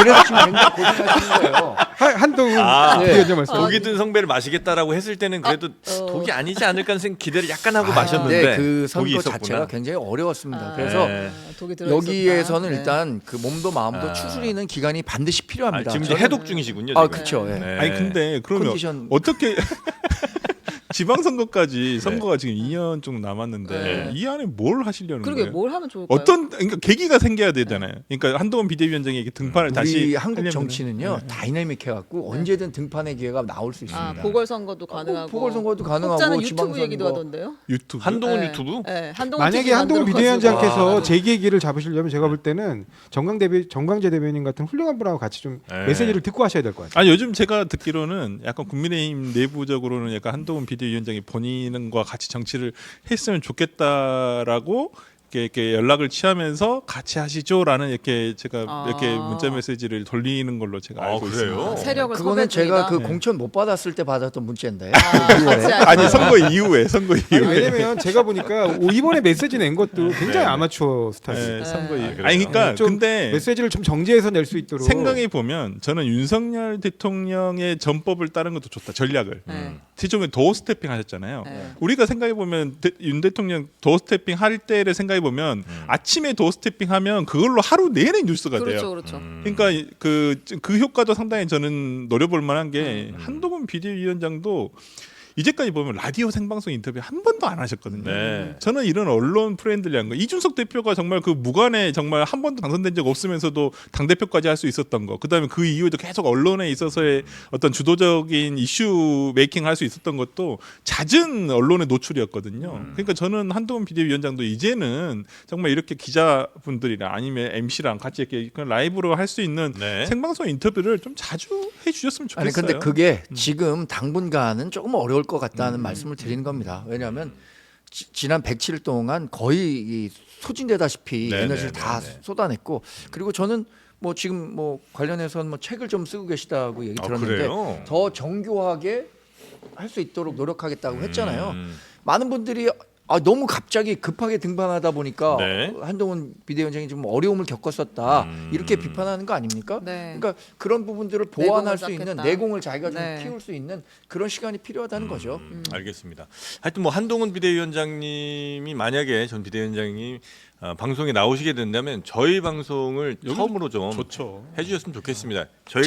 그래서 지금 굉장히 고생하시는 거예요. 한동훈 아, 비대위원장 말씀. 독이 든 성배를 마시겠다라고 했을 때는 그래도 독이 아니지 않을까 하는 기대를 약간 하고 마셨는데 근데 그 독이 선거 있었구나. 자체가 굉장히 어려웠습니다. 아, 그래서 네. 독이 들어있었다. 여기에서는 네. 일단 그 몸도 마음도 아. 추스리는 기간이 반드시 필요합니다. 지금 이제 저는- 해독 중이시군요. 아 지금. 그렇죠. 예. 네. 아니 근데 그러면 컨디션- 어떻게 지방선거까지 선거가 지금 2년 정도 남았는데 네. 이 안에 뭘 하시려는 그러게 거예요? 뭘 하면 좋을까요? 어떤 그러니까 계기가 생겨야 되잖아요. 그러니까 한동훈 비대위원장이 이렇게 등판을 우리 다시 한국 하려면은- 정치는요 네. 다이내믹해갖고 언제든 등판의 기회가 나올 수 있습니다. 아 보궐선거도 가능하고 보궐선거도 가능하고 혹자는 유튜브 지방선거. 얘기도 하던데요. 유튜브 한동훈 네. 유튜브? 네, 한동훈 만약에 TV 한동훈 만들어가지고. 비대위원장께서 와. 재계기를 잡으시려면 제가 볼 때는 정광재 대변인 같은 훌륭한 분하고 같이 좀 네. 메시지를 듣고 하셔야 될 것 같아요. 아니 요즘 제가 듣기로는 약간 국민의힘 내부적으로는 약간 한동훈 비대위원장이 본인과 같이 정치를 했으면 좋겠다라고 이렇게 연락을 취하면서 같이 하시죠라는 이렇게 제가 아. 이렇게 문자 메시지를 돌리는 걸로 제가 아, 알고 그래요? 있습니다. 세력을 그거는 제가 섭외 그 중이다. 공천 못 받았을 때 받았던 문자인데. 같이 아니 선거 이후에 선거 아니, 이후에 왜냐면 제가 보니까 이번에 메시지 낸 것도 굉장히 아마추어 스타일이에요. 네, 선거 이후에. 그래요? 아니 그러니까 좀 근데 메시지를 좀 정제해서 낼 수 있도록 생각해 보면 저는 윤석열 대통령의 전법을 따른 것도 좋다 전략을. 네. 최종에 도어 스태핑 하셨잖아요. 네. 우리가 생각해 보면 윤 대통령 도어 스태핑 할 때를 생각해 보면 아침에 도어 스태핑 하면 그걸로 하루 내내 뉴스가 그렇죠, 돼요. 그렇죠. 그러니까 그 효과도 상당히 저는 노려볼 만한 게 한동훈 비대위원장도 이제까지 보면 라디오 생방송 인터뷰 한 번도 안 하셨거든요. 네. 저는 이런 언론 프렌들리한 거 이준석 대표가 정말 그 무관에 정말 한 번도 당선된 적 없으면서도 당 대표까지 할 수 있었던 거. 그다음에 그 이후에도 계속 언론에 있어서의 어떤 주도적인 이슈 메이킹 할 수 있었던 것도 잦은 언론의 노출이었거든요. 그러니까 저는 한동훈 비대위원장도 이제는 정말 이렇게 기자분들이랑 아니면 MC랑 같이 이렇게 그냥 라이브로 할 수 있는 네. 생방송 인터뷰를 좀 자주 해주셨으면 좋겠어요. 아니 근데 그게 지금 당분간은 조금 어려울 것 같다는 말씀을 드리는 겁니다. 왜냐하면 지난 107일 동안 거의 이 소진되다시피 네, 에너지를 네, 다 네, 네. 쏟아냈고 그리고 저는 뭐 지금 뭐 관련해서는 뭐 책을 좀 쓰고 계시다고 얘기 아, 들었는데 그래요? 더 정교하게 할 수 있도록 노력하겠다고 했잖아요. 음. 많은 분들이 너무 갑자기 급하게 등반하다 보니까 네. 한동훈 비대위원장이 좀 어려움을 겪었었다 음. 이렇게 비판하는 거 아닙니까? 네. 그러니까 그런 부분들을 보완할 내공을 수 있는 쌓겠다. 내공을 자기가 좀 네. 키울 수 있는 그런 시간이 필요하다는 거죠. 알겠습니다. 하여튼 뭐 한동훈 비대위원장님이 만약에 전 비대위원장님 방송에 나오시게 된다면 저희 방송을 여기서 처음으로 좀 좋죠. 해주셨으면 좋겠습니다. 저희가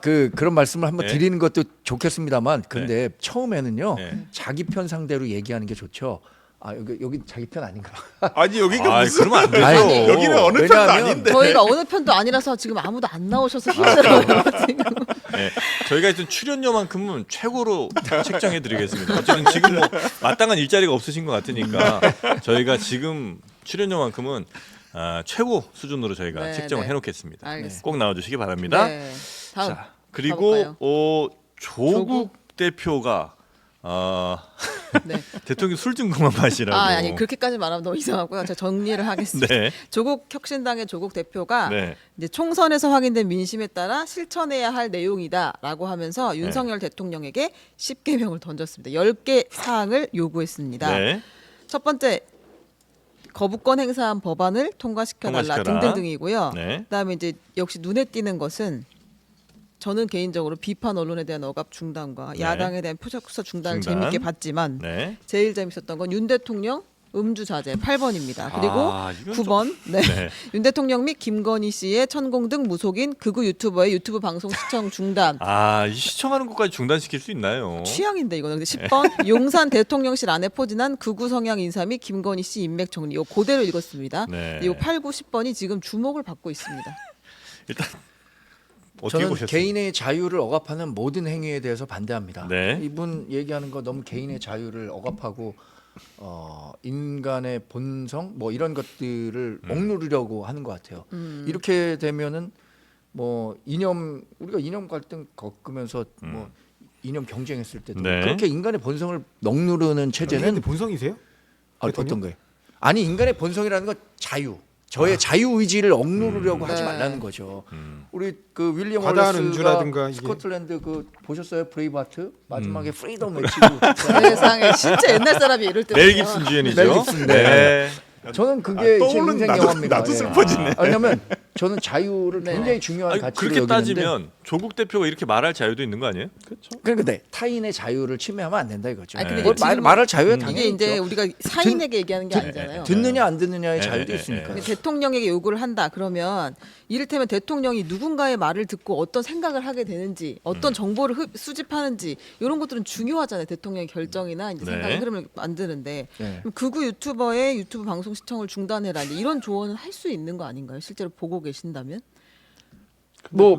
제가 그런 말씀을 한번 네. 드리는 것도 좋겠습니다만 근데 처음에는요 네. 자기 편 상대로 얘기하는 게 좋죠. 여기 자기 편 아닌가? 아니 여기가 아, 무슨 그러면 안 되죠. 아니, 여기는 어느 편도 왜냐하면 아닌데. 저희가 어느 편도 아니라서 지금 아무도 안 나오셔서 힘들어요. 지금. 네, 저희가 하여튼 출연료만큼은 최고로 책정해드리겠습니다. 어쨌든 지금 뭐 마땅한 일자리가 없으신 것 같으니까 저희가 지금 출연료만큼은 최고 수준으로 저희가 네, 책정을 네. 해놓겠습니다. 알겠습니다. 꼭 나와주시기 바랍니다. 네. 다음 자, 그리고 가볼까요? 조국 대표가 네. 대통령 술 좀 그만 마시라고. 아니 그렇게까지 말하면 너무 이상하고요. 제가 정리를 하겠습니다. 네. 조국 혁신당의 조국 대표가 네. 이제 총선에서 확인된 민심에 따라 실천해야 할 내용이다라고 하면서 네. 윤석열 대통령에게 10개명을 던졌습니다. 10개 사항을 요구했습니다. 네. 첫 번째 거부권 행사한 법안을 통과시켜달라 통과시켜라. 등등등이고요. 네. 그다음에 이제 역시 눈에 띄는 것은 저는 개인적으로 비판 언론에 대한 억압 중단과 네. 야당에 대한 표적 수사 중단을 중단. 재밌게 봤지만 네. 제일 재밌었던 건 윤 대통령 음주 자제 8번입니다. 그리고 이건 9번 네. 네. 윤 대통령 및 김건희 씨의 천공 등 무속인 극우 유튜버의 유튜브 방송 시청 중단. 이 시청하는 것까지 중단시킬 수 있나요? 취향인데 이거는. 근데 10번 용산 대통령실 안에 포진한 극우 성향 인사 및 김건희 씨 인맥 정리. 이거 그대로 읽었습니다. 네. 이거 8, 9, 10번이 지금 주목을 받고 있습니다. 일단 어떻게 저는 보셨어요? 개인의 자유를 억압하는 모든 행위에 대해서 반대합니다. 네. 이분 얘기하는 거 너무 개인의 자유를 억압하고 인간의 본성 뭐 이런 것들을 억누르려고 하는 것 같아요. 이렇게 되면은 뭐 우리가 이념 갈등 겪으면서 뭐 이념 경쟁했을 때도 네. 그렇게 인간의 본성을 억누르는 체제는 근데 본성이세요? 어떤 거예요? 아니 인간의 본성이라는 건 자유. 저의 자유 의지를 억누르려고 하지 네. 말라는 거죠. 우리 그 윌리엄 과다한 월러스가 음주라든가 이게. 스코틀랜드 그 보셨어요? 브레이브하트 마지막에 프리덤 외치고 세상에 진짜 옛날 사람이 이럴 때 멜 깁슨 주연이죠. 멜 깁슨, 네. 저는 그게 제 떠오르는 인생 나도- 영화입니다. 나도 예. 슬퍼지네. 왜냐하면 저는 자유를 네. 굉장히 중요한 아니, 가치로 그렇게 여기는데 따지면 조국 대표가 이렇게 말할 자유도 있는 거 아니에요? 그렇죠. 그러니까 네, 타인의 자유를 침해하면 안 된다 이거죠. 아니, 근데 뭐 이제 지금 말할 자유야 당연히 이게 이제 있죠. 우리가 사인에게 얘기하는 게 아니잖아요. 듣느냐 안 듣느냐의 네, 자유도 네, 있으니까. 근데 대통령에게 요구를 한다 그러면 이를테면 대통령이 누군가의 말을 듣고 어떤 생각을 하게 되는지 어떤 정보를 수집하는지 이런 것들은 중요하잖아요. 대통령의 결정이나 이제 네. 생각의 흐름을 만드는데 네. 그럼 극우 유튜버의 유튜브 방송 시청을 중단해라 이제 이런 조언은 할 수 있는 거 아닌가요? 실제로 보고 계신다면? 뭐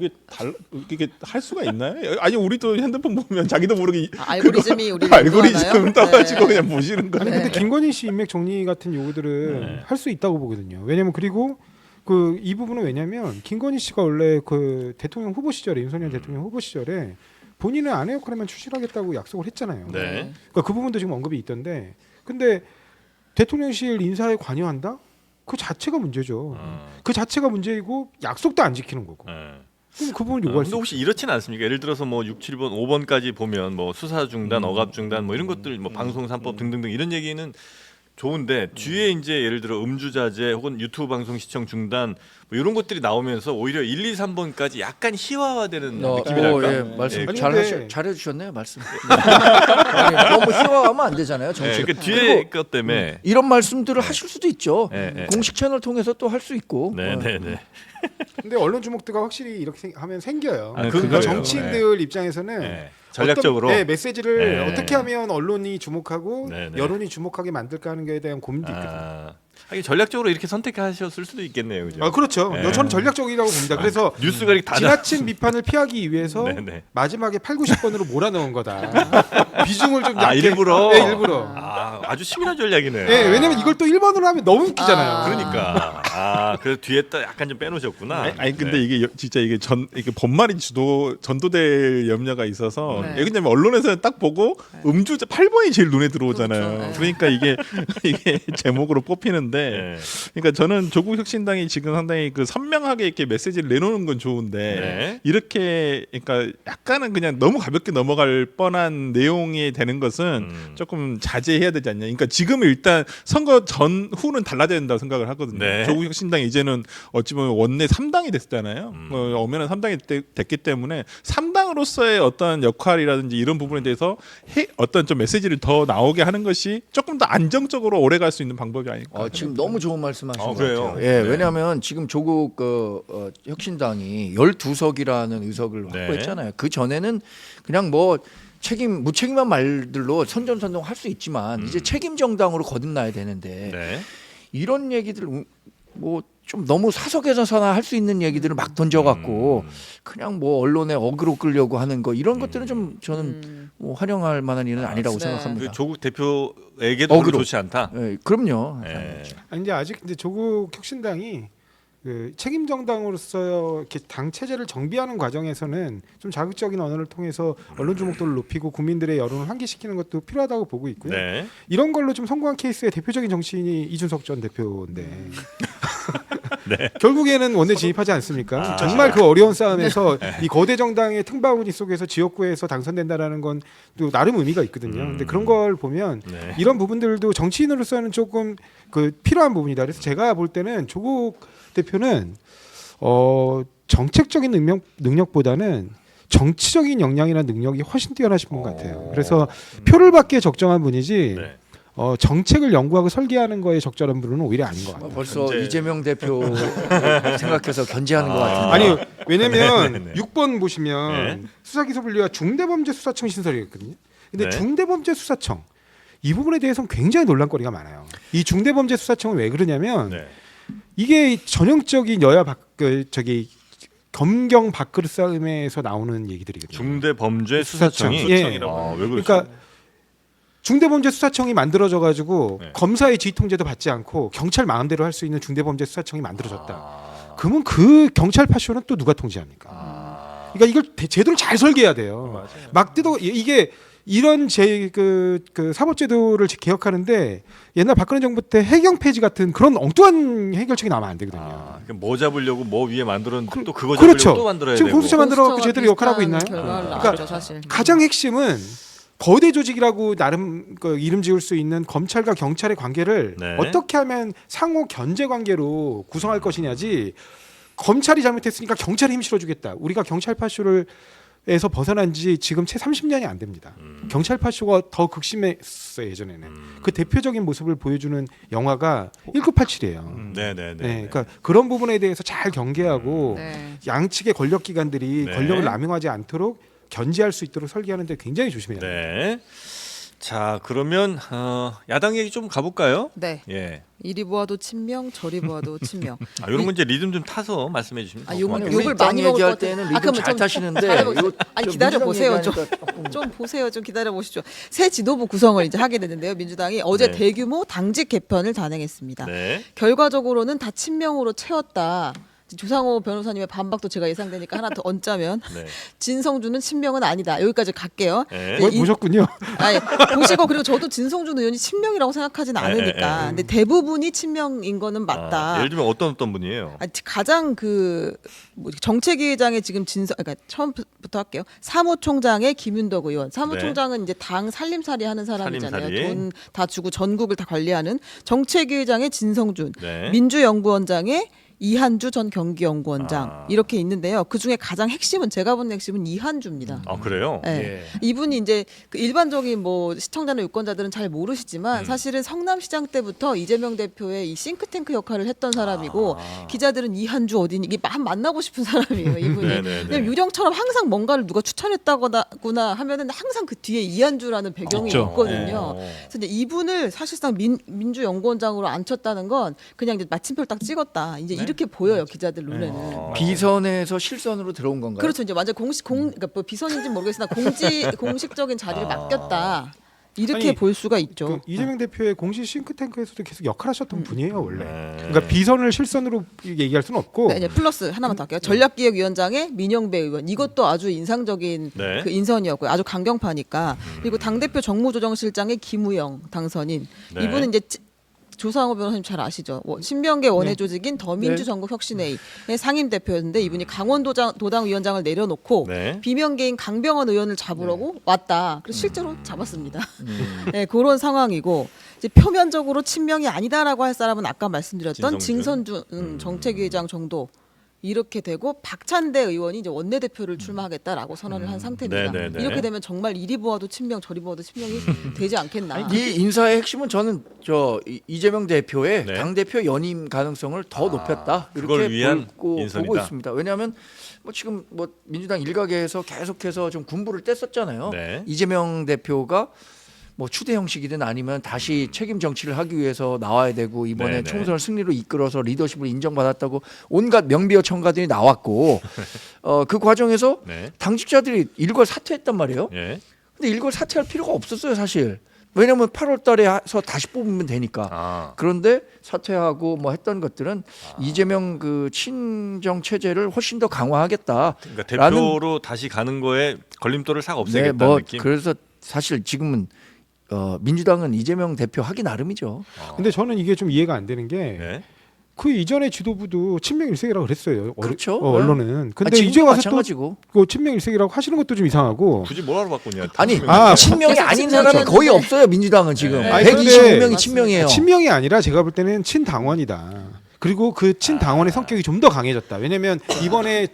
이게 할 수가 있나요? 아니 우리도 핸드폰 보면 자기도 모르게 알고리즘이 우리를 알고리즘 인도하나요? 떠가지고 네. 그냥 보시는 거. 아니 네. 근데 김건희 씨 인맥 정리 같은 요구들은 네. 할 수 있다고 보거든요. 왜냐면 그리고 그 이 부분은 왜냐면 김건희 씨가 원래 그 대통령 후보 시절에 윤석열 대통령 후보 시절에 본인은 아내 역할에만 추진하겠다고 약속을 했잖아요. 네. 그러니까 그 부분도 지금 언급이 있던데 근데 대통령실 인사에 관여한다? 그 자체가 문제죠. 그 자체가 문제이고 약속도 안 지키는 거고. 네. 그럼 그 부분을 요구할 근데 수 혹시 이렇지는 않습니까? 예를 들어서 뭐 6, 7번, 5번까지 보면 뭐 수사 중단, 억압 중단 뭐 이런 것들 뭐 방송 3법 등등등 이런 얘기는 좋은데 뒤에 이제 예를 들어 음주 자제 혹은 유튜브 방송 시청 중단 뭐 이런 것들이 나오면서 오히려 1, 2, 3번까지 약간 희화화되는 느낌이랄까. 예, 말씀 아니, 잘 근데- 잘해 주셨네요 말씀. 네. 아니, 너무 희화하면 안 되잖아요 정치. 네, 그 뒤에 것 때문에 이런 말씀들을 하실 수도 있죠. 네, 네. 공식 채널 통해서 또 할 수 있고. 네네네. 근데 언론 주목도가 확실히 이렇게 하면 생겨요. 아, 그러니까 그거예요. 정치인들 입장에서는 네. 전략적으로 어떤, 메시지를 네. 어떻게 하면 언론이 주목하고 네, 네. 여론이 주목하게 만들까 하는 거에 대한 고민도 있거든요. 하긴 전략적으로 이렇게 선택하셨을 수도 있겠네요, 그죠? 아, 그렇죠. 네. 저는 전략적이라고 봅니다. 그래서 뉴스가 이렇게 다 지나친 비판을 피하기 위해서 네네. 마지막에 8, 90번으로 몰아넣은 거다. 비중을 좀 아, 얇게- 일부러? 네, 일부러. 아주 치밀한 전략이네. 네, 왜냐면 이걸 또 1번으로 하면 너무 웃기잖아요. 그러니까 그래서 뒤에 딱 약간 좀 빼놓으셨구나. 아니 근데 네. 이게 진짜 이게 이게 본말이 전도될 염려가 있어서 네. 왜냐면 언론에서는 딱 보고 음주자 8번이 제일 눈에 들어오잖아요. 그렇죠. 네. 그러니까 이게 제목으로 뽑히는데 네. 그러니까 저는 조국 혁신당이 지금 상당히 그 선명하게 이렇게 메시지를 내놓는 건 좋은데 네. 이렇게 그러니까 약간은 그냥 너무 가볍게 넘어갈 뻔한 내용이 되는 것은 조금 자제해야 되지 않냐. 그러니까 지금 일단 선거 전후는 달라져야 된다고 생각을 하거든요. 네. 조국 혁신당이 이제는 어찌 보면 원내 3당이 됐잖아요. 엄연한 3당이 됐기 때문에 3당으로서의 어떤 역할이라든지 이런 부분에 대해서 어떤 좀 메시지를 더 나오게 하는 것이 조금 더 안정적으로 오래 갈 수 있는 방법이 아닐까. 지금 너무 좋은 말씀하신 것 그래요? 같아요. 예, 네. 왜냐하면 지금 조국 혁신당이 12석이라는 의석을 네. 확보했잖아요. 그 전에는 그냥 뭐 무책임한 말들로 선전선동 할 수 있지만 이제 책임 정당으로 거듭나야 되는데 네. 이런 얘기들 뭐 좀 너무 사석에서나 할 수 있는 얘기들을 막 던져갖고 그냥 뭐 언론에 어그로 끌려고 하는 거 이런 것들은 좀 저는 뭐 활용할 만한 일은 아니라고 네. 생각합니다. 그 조국 대표에게도 별로 어그로. 좋지 않다. 예, 그럼요. 네. 아니, 이제 아직 근데 조국 혁신당이 그 책임 정당으로서 이렇게 당 체제를 정비하는 과정에서는 좀 자극적인 언어를 통해서 언론 주목도를 높이고 국민들의 여론을 환기시키는 것도 필요하다고 보고 있고요. 네. 이런 걸로 좀 성공한 케이스의 대표적인 정치인이 이준석 전 대표인데 네. 결국에는 원내 진입하지 않습니까? 아. 정말 그 어려운 싸움에서 이 거대 정당의 틈바구니 속에서 지역구에서 당선된다라는 건 또 나름 의미가 있거든요. 근데 그런 걸 보면 네. 이런 부분들도 정치인으로서는 조금 그 필요한 부분이다. 그래서 제가 볼 때는 조국 대표는 정책적인 능력보다는 정치적인 역량이나 능력이 훨씬 뛰어나신 분 같아요. 그래서 표를 받기에 적정한 분이지 네. 정책을 연구하고 설계하는 거에 적절한 분은 오히려 아닌 것 같아요. 벌써 현재- 이재명 대표 생각해서 견제하는 것 같은데. 아니 왜냐면 네, 네. 6번 보시면 네. 수사기소분리와 중대범죄수사청 신설이 있거든요. 근데 네. 중대범죄수사청 이 부분에 대해서는 굉장히 논란거리가 많아요. 이 중대범죄수사청은 왜 그러냐면 네. 이게 전형적인 여야 검경 밥그릇 싸움에서 나오는 얘기들이거든요. 중대범죄 수사청이 수사청. 예. 왜 그렇죠? 그러니까 중대범죄수사청이 만들어져 가지고 네. 검사의 지휘 통제도 받지 않고 경찰 마음대로 할 수 있는 중대범죄수사청이 만들어졌다. 아. 그러면 그 경찰 파쇼는 또 누가 통제합니까? 아. 그러니까 이걸 제도를 잘 설계해야 돼요. 막 뜯어 이게 이런 그 사법제도를 개혁하는데 옛날 박근혜 정부 때 해경 폐지 같은 그런 엉뚱한 해결책이 나면 안 되거든요. 뭐 잡으려고 뭐 위에 만들었는데 또 그거 그렇죠. 잡으려고 또 만들어야 지금 되고. 공수처 만들어 그 공수처가 제대로 역할하고 비슷한 있나요? 결과를 그러니까 나왔죠, 사실. 가장 핵심은 거대 조직이라고 나름 그 이름 지을 수 있는 검찰과 경찰의 관계를 네. 어떻게 하면 상호 견제 관계로 구성할 것이냐지 검찰이 잘못했으니까 경찰에 힘 실어주겠다. 우리가 경찰 파쇼를 에서 벗어난 지 지금 채 30년이 안 됩니다. 경찰 파쇼가 더 극심했어요 예전에는. 그 대표적인 모습을 보여주는 영화가 1987이에요. 네네네. 네, 그러니까 그런 부분에 대해서 잘 경계하고 네. 양측의 권력 기관들이 네. 권력을 남용하지 않도록 견제할 수 있도록 설계하는데 굉장히 조심해야 돼요. 네. 자 그러면 야당 얘기 좀 가볼까요? 네. 예. 이리 보아도 친명, 저리 보아도 친명. 아, 이런 문제 리듬 좀 타서 말씀해 주시면 아, 좋을 것 욕을- 같아요. 욕을 우리 땅 많이 먹을 얘기할 것 같아요. 때는 아, 리듬 그러면 잘 좀 타시는데 잘해보세요. 이거 아니 저 기다려 민주당 보세요. 얘기하니까 좀 보세요. 좀 기다려 보시죠. 새 지도부 구성을 이제 하게 되는데요. 민주당이 어제 네. 대규모 당직 개편을 단행했습니다. 네. 결과적으로는 다 친명으로 채웠다. 조상호 변호사님의 반박도 제가 예상되니까 하나 더 얹자면 네. 진성준은 친명은 아니다. 여기까지 갈게요. 네. 네, 이- 보셨군요. 아니, 보시고 그리고 저도 진성준 의원이 친명이라고 생각하진 않으니까. 근데 대부분이 친명인 거는 맞다. 예를 들면 어떤 분이에요? 아니, 가장 정책위의장의 지금 그러니까 처음부터 할게요. 사무총장의 김윤덕 의원. 사무총장은 이제 당 살림살이 하는 사람이잖아요. 살림살이. 돈 다 주고 전국을 다 관리하는. 정책위의장의 진성준, 네. 민주연구원장의 이한주 전 경기연구원장 아. 이렇게 있는데요. 그 중에 가장 핵심은 제가 본 핵심은 이한주입니다. 아 그래요? 네. 예. 이분이 이제 그 일반적인 뭐 시청자나 유권자들은 잘 모르시지만 사실은 성남시장 때부터 이재명 대표의 이 싱크탱크 역할을 했던 사람이고 기자들은 이한주 어디니 이게 만나고 싶은 사람이에요. 이분이. 네네네. 왜냐면 유령처럼 항상 뭔가를 누가 추천했다거나 하면은 항상 그 뒤에 이한주라는 배경이 있죠. 있거든요. 네. 그래서 이제 이분을 사실상 민주연구원장으로 앉혔다는 건 그냥 이제 마침표를 딱 찍었다. 이제 이렇게 보여요 기자들 눈에는. 비선에서 실선으로 들어온 건가요? 그렇죠. 이제 완전 그러니까 뭐 비선인지 모르겠으나 공식적인 자리를 맡겼다. 이렇게 아니, 볼 수가 있죠. 그 이재명 대표의 공식 싱크탱크에서도 계속 역할하셨던 분이에요 원래. 네. 그러니까 비선을 실선으로 얘기할 수는 없고. 네, 이제 플러스 하나만 더 할게요. 전략기획위원장의 민영배 의원 이것도 아주 인상적인 네. 그 인선이었고요. 아주 강경파니까. 그리고 당대표 정무조정실장의 김우영 당선인 네. 이분은 이제 조상호 변호사님 잘 아시죠? 신명계 원외 조직인 더민주 네. 전국혁신회의 상임 대표였는데 이분이 강원도당 위원장을 내려놓고 네. 비명계인 강병원 의원을 잡으려고 왔다. 그래서 실제로 잡았습니다. 네, 그런 상황이고 이제 표면적으로 친명이 아니다라고 할 사람은 아까 말씀드렸던 진성준. 진선준 정책위의장 정도. 이렇게 되고 박찬대 의원이 이제 원내대표를 출마하겠다라고 선언을 한 상태입니다. 네네네. 이렇게 되면 정말 이리 보아도 친명 저리 보아도 친명이 되지 않겠나. 이 인사의 핵심은 저는 이재명 대표의 네. 당 대표 연임 가능성을 더 높였다 그걸 이렇게 위한 보고 인선이다. 있습니다. 왜냐하면 뭐 지금 뭐 민주당 일각에서 계속해서 좀 군부를 뗐었잖아요. 네. 이재명 대표가 뭐 추대 형식이든 아니면 다시 책임 정치를 하기 위해서 나와야 되고 이번에 네네. 총선을 승리로 이끌어서 리더십을 인정받았다고 온갖 명비어 첨가들이 나왔고 그 과정에서 네. 당직자들이 일괄 사퇴했단 말이에요. 예. 근데 일괄 사퇴할 필요가 없었어요, 사실. 왜냐하면 8월 달에서 다시 뽑으면 되니까. 아. 그런데 사퇴하고 뭐 했던 것들은 이재명 그 친정 체제를 훨씬 더 강화하겠다. 그러니까 대표로 다시 가는 거에 걸림돌을 싹 없애겠다는 뭐 느낌. 그래서 사실 지금은 민주당은 이재명 대표 하기 나름이죠. 근데 저는 이게 좀 이해가 안 되는 게 네. 그 이전의 지도부도 친명 일색이라고 그랬어요. 그렇죠. 언론은. 근데 지금도 이제 와서 마찬가지고. 또 친명 일색이라고 하시는 것도 좀 이상하고. 굳이 뭐라고 바꾸냐? 아니 아, 친명이 계속 아닌 친명이었는데. 사람이 거의 없어요, 민주당은 지금. 네. 아니, 125명이 근데 친명이에요. 친명이 아니라 제가 볼 때는 친당원이다. 그리고 그 친당원의 성격이 좀 더 강해졌다. 왜냐하면 이번에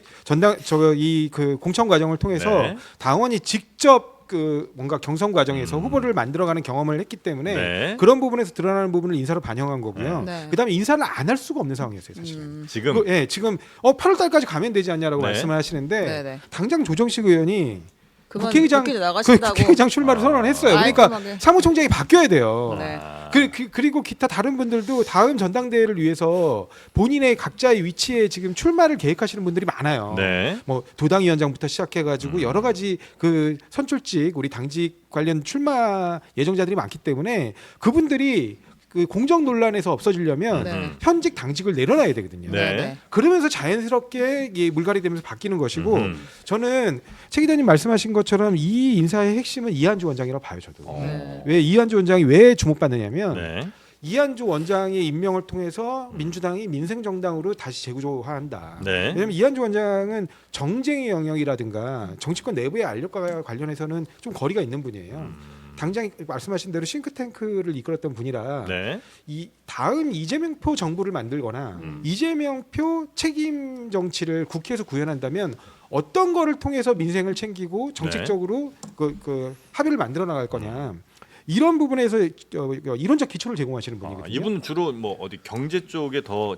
그 공천 과정을 통해서 네. 당원이 직접 그 뭔가 경선 과정에서 후보를 만들어가는 경험을 했기 때문에 네. 그런 부분에서 드러나는 부분을 인사로 반영한 거고요. 네. 그다음에 인사를 안 할 수가 없는 상황이었어요, 사실은. 지금 그, 예, 지금 8월 달까지 가면 되지 않냐라고 네. 말씀을 하시는데 네네. 당장 조정식 의원이 그만 국회의장 나가신다고. 국회의장 출마를 선언했어요. 그러니까 깔끔하게. 사무총장이 바뀌어야 돼요. 네. 그리고 기타 다른 분들도 다음 전당대회를 위해서 본인의 각자의 위치에 지금 출마를 계획하시는 분들이 많아요. 네. 뭐 도당위원장부터 시작해가지고 여러 가지 그 선출직 우리 당직 관련 출마 예정자들이 많기 때문에 그분들이 그 공정 논란에서 없어지려면 네. 현직 당직을 내려놔야 되거든요. 네. 네. 그러면서 자연스럽게 이게 물갈이 되면서 바뀌는 것이고 저는 최 기자님 말씀하신 것처럼 이 인사의 핵심은 이한주 원장이라고 봐요. 저도. 네. 왜 이한주 원장이 왜 주목받느냐면 네. 이한주 원장의 임명을 통해서 민주당이 민생정당으로 다시 재구조화한다. 네. 왜냐하면 이한주 원장은 정쟁의 영역이라든가 정치권 내부의 알력과 관련해서는 좀 거리가 있는 분이에요. 당장 말씀하신 대로 싱크탱크를 이끌었던 분이라 네. 이 다음 이재명표 정부를 만들거나 이재명표 책임 정치를 국회에서 구현한다면 어떤 거를 통해서 민생을 챙기고 정책적으로 그 합의를 만들어 나갈 거냐. 이런 부분에서 이론적 기초를 제공하시는 분이거든요. 이분은 주로 뭐 어디 경제 쪽에 더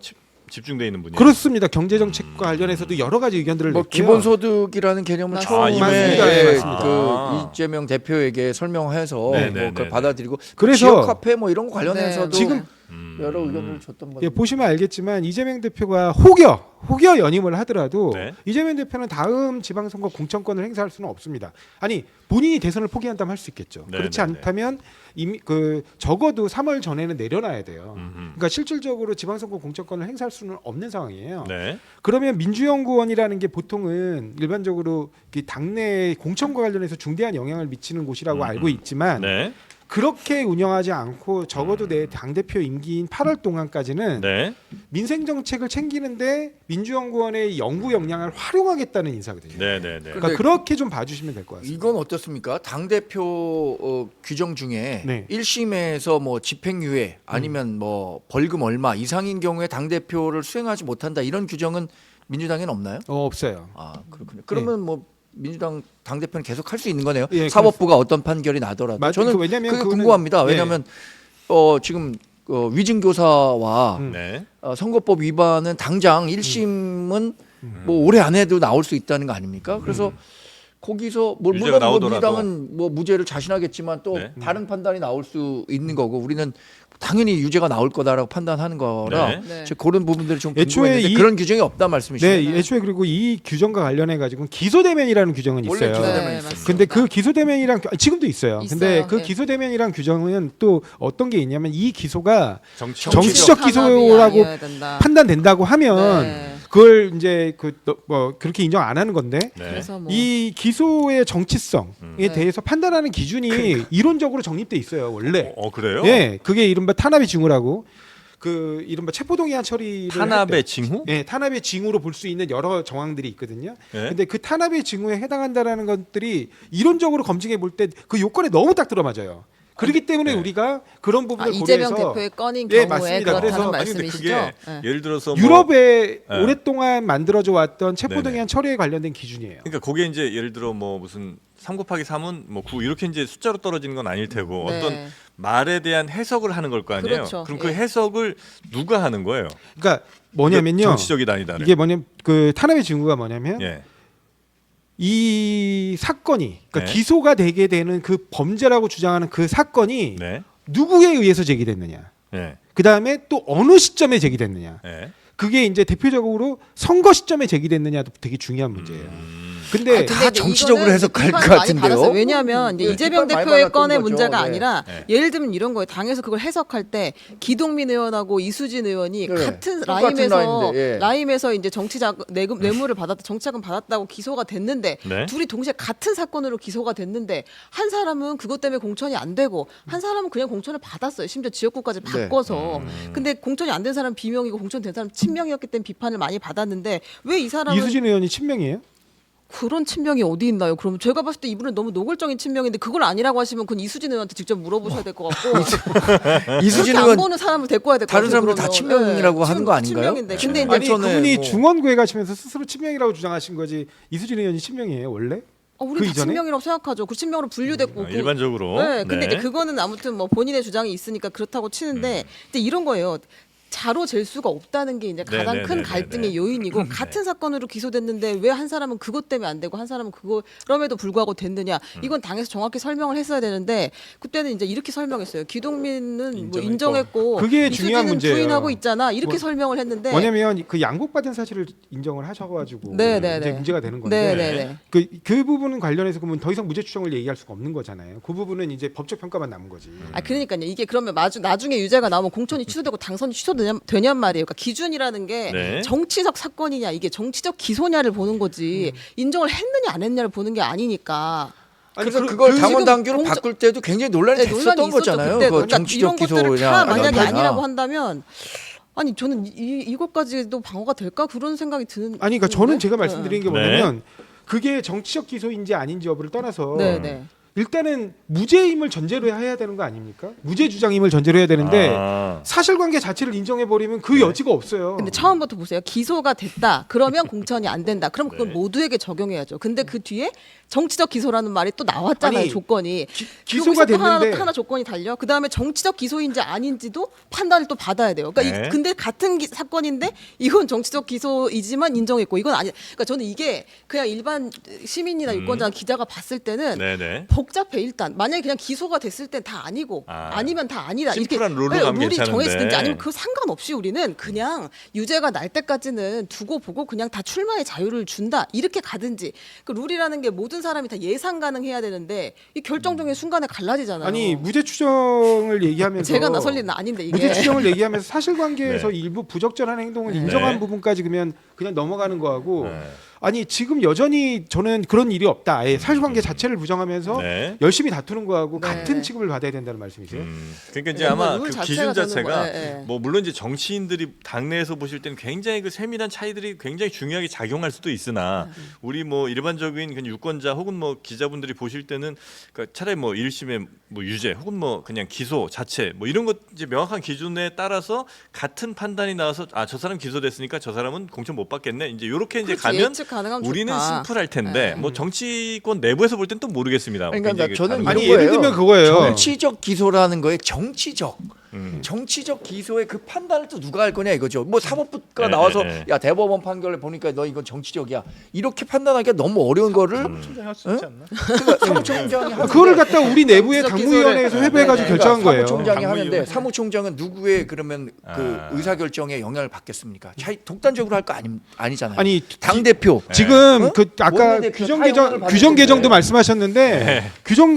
집중돼 있는 분이에요. 그렇습니다. 경제 정책과 관련해서도 여러 가지 의견들을 뭐 냈고요. 기본소득이라는 개념을 맞습니다. 처음에 맞습니다. 네, 맞습니다. 그 이재명 대표에게 설명해서 네, 뭐 네, 그걸 네, 받아들이고 그래서 지역 화폐 뭐 이런 거 관련해서도 네, 지금 여러 의견을 줬던 거죠. 예, 보시면 알겠지만 이재명 대표가 혹여 연임을 하더라도 네. 이재명 대표는 다음 지방선거 공천권을 행사할 수는 없습니다. 아니 본인이 대선을 포기한다면 할 수 있겠죠. 네, 그렇지 네, 네. 않다면 이미 그 적어도 3월 전에는 내려놔야 돼요. 음흠. 그러니까 실질적으로 지방선거 공천권을 행사할 수는 없는 상황이에요. 네. 그러면 민주연구원이라는 게 보통은 일반적으로 당내 공천과 관련해서 중대한 영향을 미치는 곳이라고 알고 있지만 네. 그렇게 운영하지 않고 적어도 내 당대표 임기인 8월 동안까지는 네. 민생 정책을 챙기는데 민주연구원의 연구 역량을 활용하겠다는 인사거든요. 네. 네. 네. 그러니까 그렇게 좀 봐주시면 될 것 같습니다. 이건 어떻습니까? 당 대표 규정 중에 네. 1심에서 뭐 집행유예 아니면 뭐 벌금 얼마 이상인 경우에 당 대표를 수행하지 못한다 이런 규정은 민주당에는 없나요? 없어요. 아 그렇군요. 그러면 뭐 민주당 당 대표는 계속 할 수 있는 거네요. 예, 사법부가 어떤 판결이 나더라도 맞- 저는 왜냐면 그게 그거는- 궁금합니다. 예. 왜냐하면 지금 위증교사와 네. 선거법 위반은 당장 1심은 뭐 올해 안에도 나올 수 있다는 거 아닙니까? 그래서 거기서 뭐 유죄가 물론 뭐 나오더라도. 민주당은 뭐 무죄를 자신하겠지만 또 네. 다른 판단이 나올 수 있는 거고 우리는 당연히 유죄가 나올 거다라고 판단하는 거라 네. 네. 저 그런 부분들이 좀 애초에 궁금했는데 그런 규정이 없다 말씀이시죠? 네, 애초에 그리고 이 규정과 관련해 가지고 기소대면이라는 규정은 원래 있어요. 기소대면이 네, 있었어요. 맞습니다. 근데 그 기소대면이랑 지금도 있어요. 근데 있어요. 그 예. 기소대면이랑 규정은 또 어떤 게 있냐면 이 기소가 정치적 정치적 기소라고 탄압이 아니어야 판단된다고 하면 네. 그걸 이제 뭐 그렇게 인정 안 하는 건데 네. 그래서 뭐 이 기소의 정치성에 네. 대해서 판단하는 기준이 이론적으로 정립돼 있어요 원래. 그래요? 예, 그게 이른바 탄압의 징후라고 그 이른바 체포동의안 처리를 탄압의 징후? 예, 탄압의 징후로 볼 수 있는 여러 정황들이 있거든요. 네. 근데 그 탄압의 징후에 해당한다라는 것들이 이론적으로 검증해 볼 때 그 요건에 너무 딱 들어맞아요. 그렇기 때문에 네. 우리가 그런 부분을 이재명 고려해서 대표의 건인 예, 경우에 맞습니다. 그렇다는 그래서 아니 근데 말씀이시죠? 그게 네. 예를 들어서 뭐 유럽에 네. 오랫동안 만들어져 왔던 네네. 체포동의안 처리에 관련된 기준이에요. 그러니까 그게 이제 예를 들어 뭐 무슨 3곱하기3은 뭐 9 이렇게 이제 숫자로 떨어지는 건 아닐 테고 네. 어떤 말에 대한 해석을 하는 걸 거 아니에요. 그렇죠. 그럼 그 예. 해석을 누가 하는 거예요? 그러니까 뭐냐면요. 정치적이다 아니다. 이게 뭐냐면 그 탄압의 징후가 뭐냐면 예. 이 사건이 그러니까 네. 기소가 되게 되는 그 범죄라고 주장하는 그 사건이 네. 누구에 의해서 제기됐느냐. 예. 그 다음에 또 어느 시점에 제기됐느냐. 예. 그게 이제 대표적으로 선거 시점에 제기됐느냐도 되게 중요한 문제예요. 근데 다 이제 정치적으로 이거는 해석할 비판을 것 많이 같은데요? 받았어요. 왜냐하면 이제 네, 이재명 비판 많이 대표의 받았던 건의 거죠. 문제가 네. 아니라 네. 예를 들면 이런 거예요. 당에서 그걸 해석할 때 기동민 의원하고 이수진 의원이 네. 같은 똑같은 라임에서 라인인데, 예. 라임에서 이제 뇌물을 받았다, 정치자금 받았다고 기소가 됐는데 네. 둘이 동시에 같은 사건으로 기소가 됐는데 한 사람은 그것 때문에 공천이 안 되고 한 사람은 그냥 공천을 받았어요. 심지어 지역구까지 네. 바꿔서. 근데 공천이 안 된 사람 비명이고 공천된 사람 친명이었기 때문에 비판을 많이 받았는데 왜 이 사람은 이수진 의원이 친명이에요? 그런 친명이 어디 있나요? 그럼 제가 봤을 때 이분은 너무 노골적인 친명인데 그걸 아니라고 하시면 그건 이수진 의원한테 직접 물어보셔야 될 것 같고 이수진 그렇게 안 의원 보는 사람을 데리고 와야 될 것 같아요. 다른 사람들 다 그러면. 친명이라고 하는 지금 거 아닌가요? 친명인데. 근데 이제 아니 전에 그분이 뭐- 중원구에 가시면서 스스로 친명이라고 주장하신 거지 이수진 의원이 친명이에요 원래? 우리 그 다 이전에? 친명이라고 생각하죠. 그 친명으로 분류됐고. 일반적으로. 네, 근데 네. 이제 그거는 아무튼 뭐 본인의 주장이 있으니까 그렇다고 치는데 이제 이런 거예요. 자로 잴 수가 없다는 게 이제 가장 네, 큰 네, 갈등의 네. 요인이고 같은 사건으로 기소됐는데 왜 한 사람은 그것 때문에 안 되고 한 사람은 그럼에도 불구하고 됐느냐 이건 당에서 정확히 설명을 했어야 되는데 그때는 이제 이렇게 설명했어요. 기동민은 뭐 인정했고 그게 중요한 이수진은 문제예요. 부인하고 있잖아 이렇게 뭐- 설명을 했는데 뭐냐면 그 양복받은 사실을 인정을 하셔가지고 네, 네, 이제 네. 문제가 되는 건데 네네네. 그 부분은 관련해서 그러면 더 이상 무죄 추정을 얘기할 수가 없는 거잖아요. 그 부분은 이제 법적 평가만 남은 거지. 아 그러니까요. 이게 그러면 나중에 유죄가 나오면 공천이 취소되고 당선이 취소되냔 말이에요. 그러니까 기준이라는 게 네. 정치적 사건이냐 이게 정치적 기소냐를 보는 거지 인정을 했느냐 안 했느냐를 보는 게 아니니까. 그래서 그- 그걸 그 당원 지금 당규로 공정- 바꿀 때도 굉장히 논란이 네, 됐었던 논란이 있었죠. 거잖아요. 그때. 그 그러니까 정치적 이런 것들을 기소냐 다 만약에 아니냐. 아니라고 한다면 아니 저는 이것까지도 방어가 될까 그런 생각이 드는. 아니 그러니까 저는 네. 제가 말씀드린 게 네. 뭐냐면 그게 정치적 기소인지 아닌지 여부를 떠나서 네, 네. 일단은 무죄임을 전제로 해야 되는 거 아닙니까? 무죄 주장임을 전제로 해야 되는데 사실관계 자체를 인정해 버리면 그 여지가 없어요. 근데 처음부터 보세요. 기소가 됐다. 그러면 공천이 안 된다. 그럼 그건 네. 모두에게 적용해야죠. 근데 그 뒤에 정치적 기소라는 말이 또 나왔잖아요. 아니, 조건이. 기소가 그리고 또 됐는데 하나 조건이 달려. 그 다음에 정치적 기소인지 아닌지도 판단을 또 받아야 돼요. 그러니까 네. 근데 같은 사건인데 이건 정치적 기소이지만 인정했고 이건 아니. 그러니까 저는 이게 그냥 일반 시민이나 유권자 기자가 봤을 때는 네네. 복잡해 일단. 만약에 그냥 기소가 됐을 땐 다 아니고 아니면 다 아니다. 심플한 룰로 네, 가면 룰이 괜찮은데. 정해지든지 아니면 그 상관없이 우리는 그냥 유죄가 날 때까지는 두고 보고 그냥 다 출마의 자유를 준다. 이렇게 가든지. 그 룰이라는 게 모든 사람이 다 예상 가능해야 되는데 이 결정적인 순간에 갈라지잖아요. 아니 무죄 추정을 얘기하면서 제가 나설 일은 아닌데 이게. 무죄 추정을 얘기하면서 사실관계에서 네. 일부 부적절한 행동을 네. 인정한 네. 부분까지 그냥 넘어가는 거하고 네. 아니 지금 여전히 저는 그런 일이 없다. 아예 사실관계 자체를 부정하면서 네. 열심히 다투는 거하고 네. 같은 취급을 받아야 된다는 말씀이세요? 그러니까 이제 네, 아마 룰 그 자체가 기준 저는 자체가 네. 뭐 물론 이제 정치인들이 당내에서 보실 때는 굉장히 그 세밀한 차이들이 굉장히 중요하게 작용할 수도 있으나 우리 뭐 일반적인 그냥 유권자 혹은 뭐 기자분들이 보실 때는 그러니까 차라리 뭐 1심의 뭐 유죄 혹은 뭐 그냥 기소 자체 뭐 이런 것 이제 명확한 기준에 따라서 같은 판단이 나와서 아 저 사람 기소됐으니까 저 사람은 공천 못 받겠네 이제 이렇게 이제 그렇지, 가면 예측 가능하면 우리는 좋다. 심플할 텐데 뭐 정치권 내부에서 볼 땐 또 모르겠습니다. 그러니까 굉장히 저는 다른 아니 이런 예를 거예요. 들면 그거예요. 정치적 기소라는 거에 정치적 기소의 그 판단을 또 누가 할 거냐 이거죠. 뭐 사법부가 네, 나와서 네, 네. 야 대법원 판결을 보니까 너 이건 정치적이야 이렇게 판단하기가 너무 어려운 거를 총장 할수 있지 않나? 그러니까 사무총장이 하는데 그거를 갖다 우리 내부의 정치적 당무위원회에서 기소를- 회부해가지고 네, 네. 결정한 거예요. 사무총장이 당무위원회. 하는데 사무총장은 누구의 그러면 그 의사 결정에 영향을 받겠습니까? 독단적으로 할 거 아니잖아요. 아니 당 대표 지금 어? 그 아까 원내대표 규정 타협을 개정 받는 규정 건데. 개정도 말씀하셨는데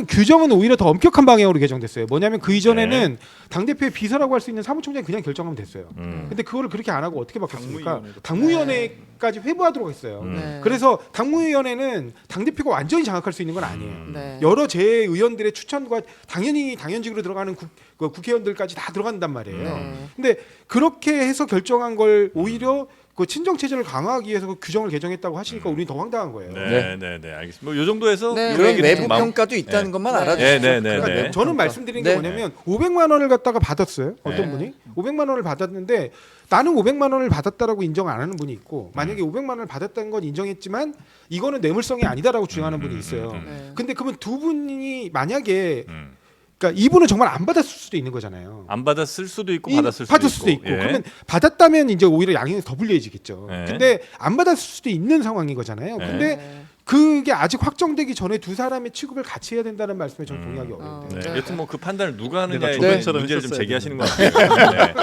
규정은 오히려 더 엄격한 방향으로 개정됐어요. 뭐냐면 그 이전에는 당 대표의 비서라고 할 수 있는 사무총장이 그냥 결정하면 됐어요. 근데 그거를 그렇게 안 하고 어떻게 바꿨습니까? 당무위원회까지 회부하도록 했어요. 네. 그래서 당무위원회는 당 대표가 완전히 장악할 수 있는 건 아니에요. 네. 여러 재의원들의 추천과 당연히 당연직으로 들어가는 그 국회의원들까지 다 들어간단 말이에요. 네. 근데 그렇게 해서 결정한 걸 오히려 그 친정 체제를 강화하기 위해서 그 규정을 개정했다고 하시니까 우리는 더 황당한 거예요. 네, 네, 네, 알겠습니다. 뭐요 정도에서 네. 이런 그런 얘기는 외부 좀 마음- 평가도 있다는 것만 네. 알아주시죠. 네, 네, 네, 그러니까 네. 저는 말씀드린 게 네. 뭐냐면 500만 원을 갖다가 받았어요. 어떤 네. 분이 500만 원을 받았는데 나는 500만 원을 받았다라고 인정 안 하는 분이 있고 만약에 500만 원을 받았다는 건 인정했지만 이거는 뇌물성이 아니다라고 주장하는 분이 있어요. 네. 근데 그러면 두 분이 만약에 음. 그러니까 이분은 정말 안 받았을 수도 있는 거잖아요. 안 받았을 수도 있고 이- 받았을 수도 있고 예. 그러면 받았다면 이제 오히려 양형이 더 불리해지겠죠. 네. 근데 안 받았을 수도 있는 상황인 거잖아요. 네. 근데 네. 그게 아직 확정되기 전에 두 사람의 취급을 같이 해야 된다는 말씀에 저는 동의하기 어려운데. 네. 네. 여튼 뭐 그 판단을 누가 내가 하느냐에 조변처럼 문제를 좀 했었어야 제기하시는 것 같아요. 네.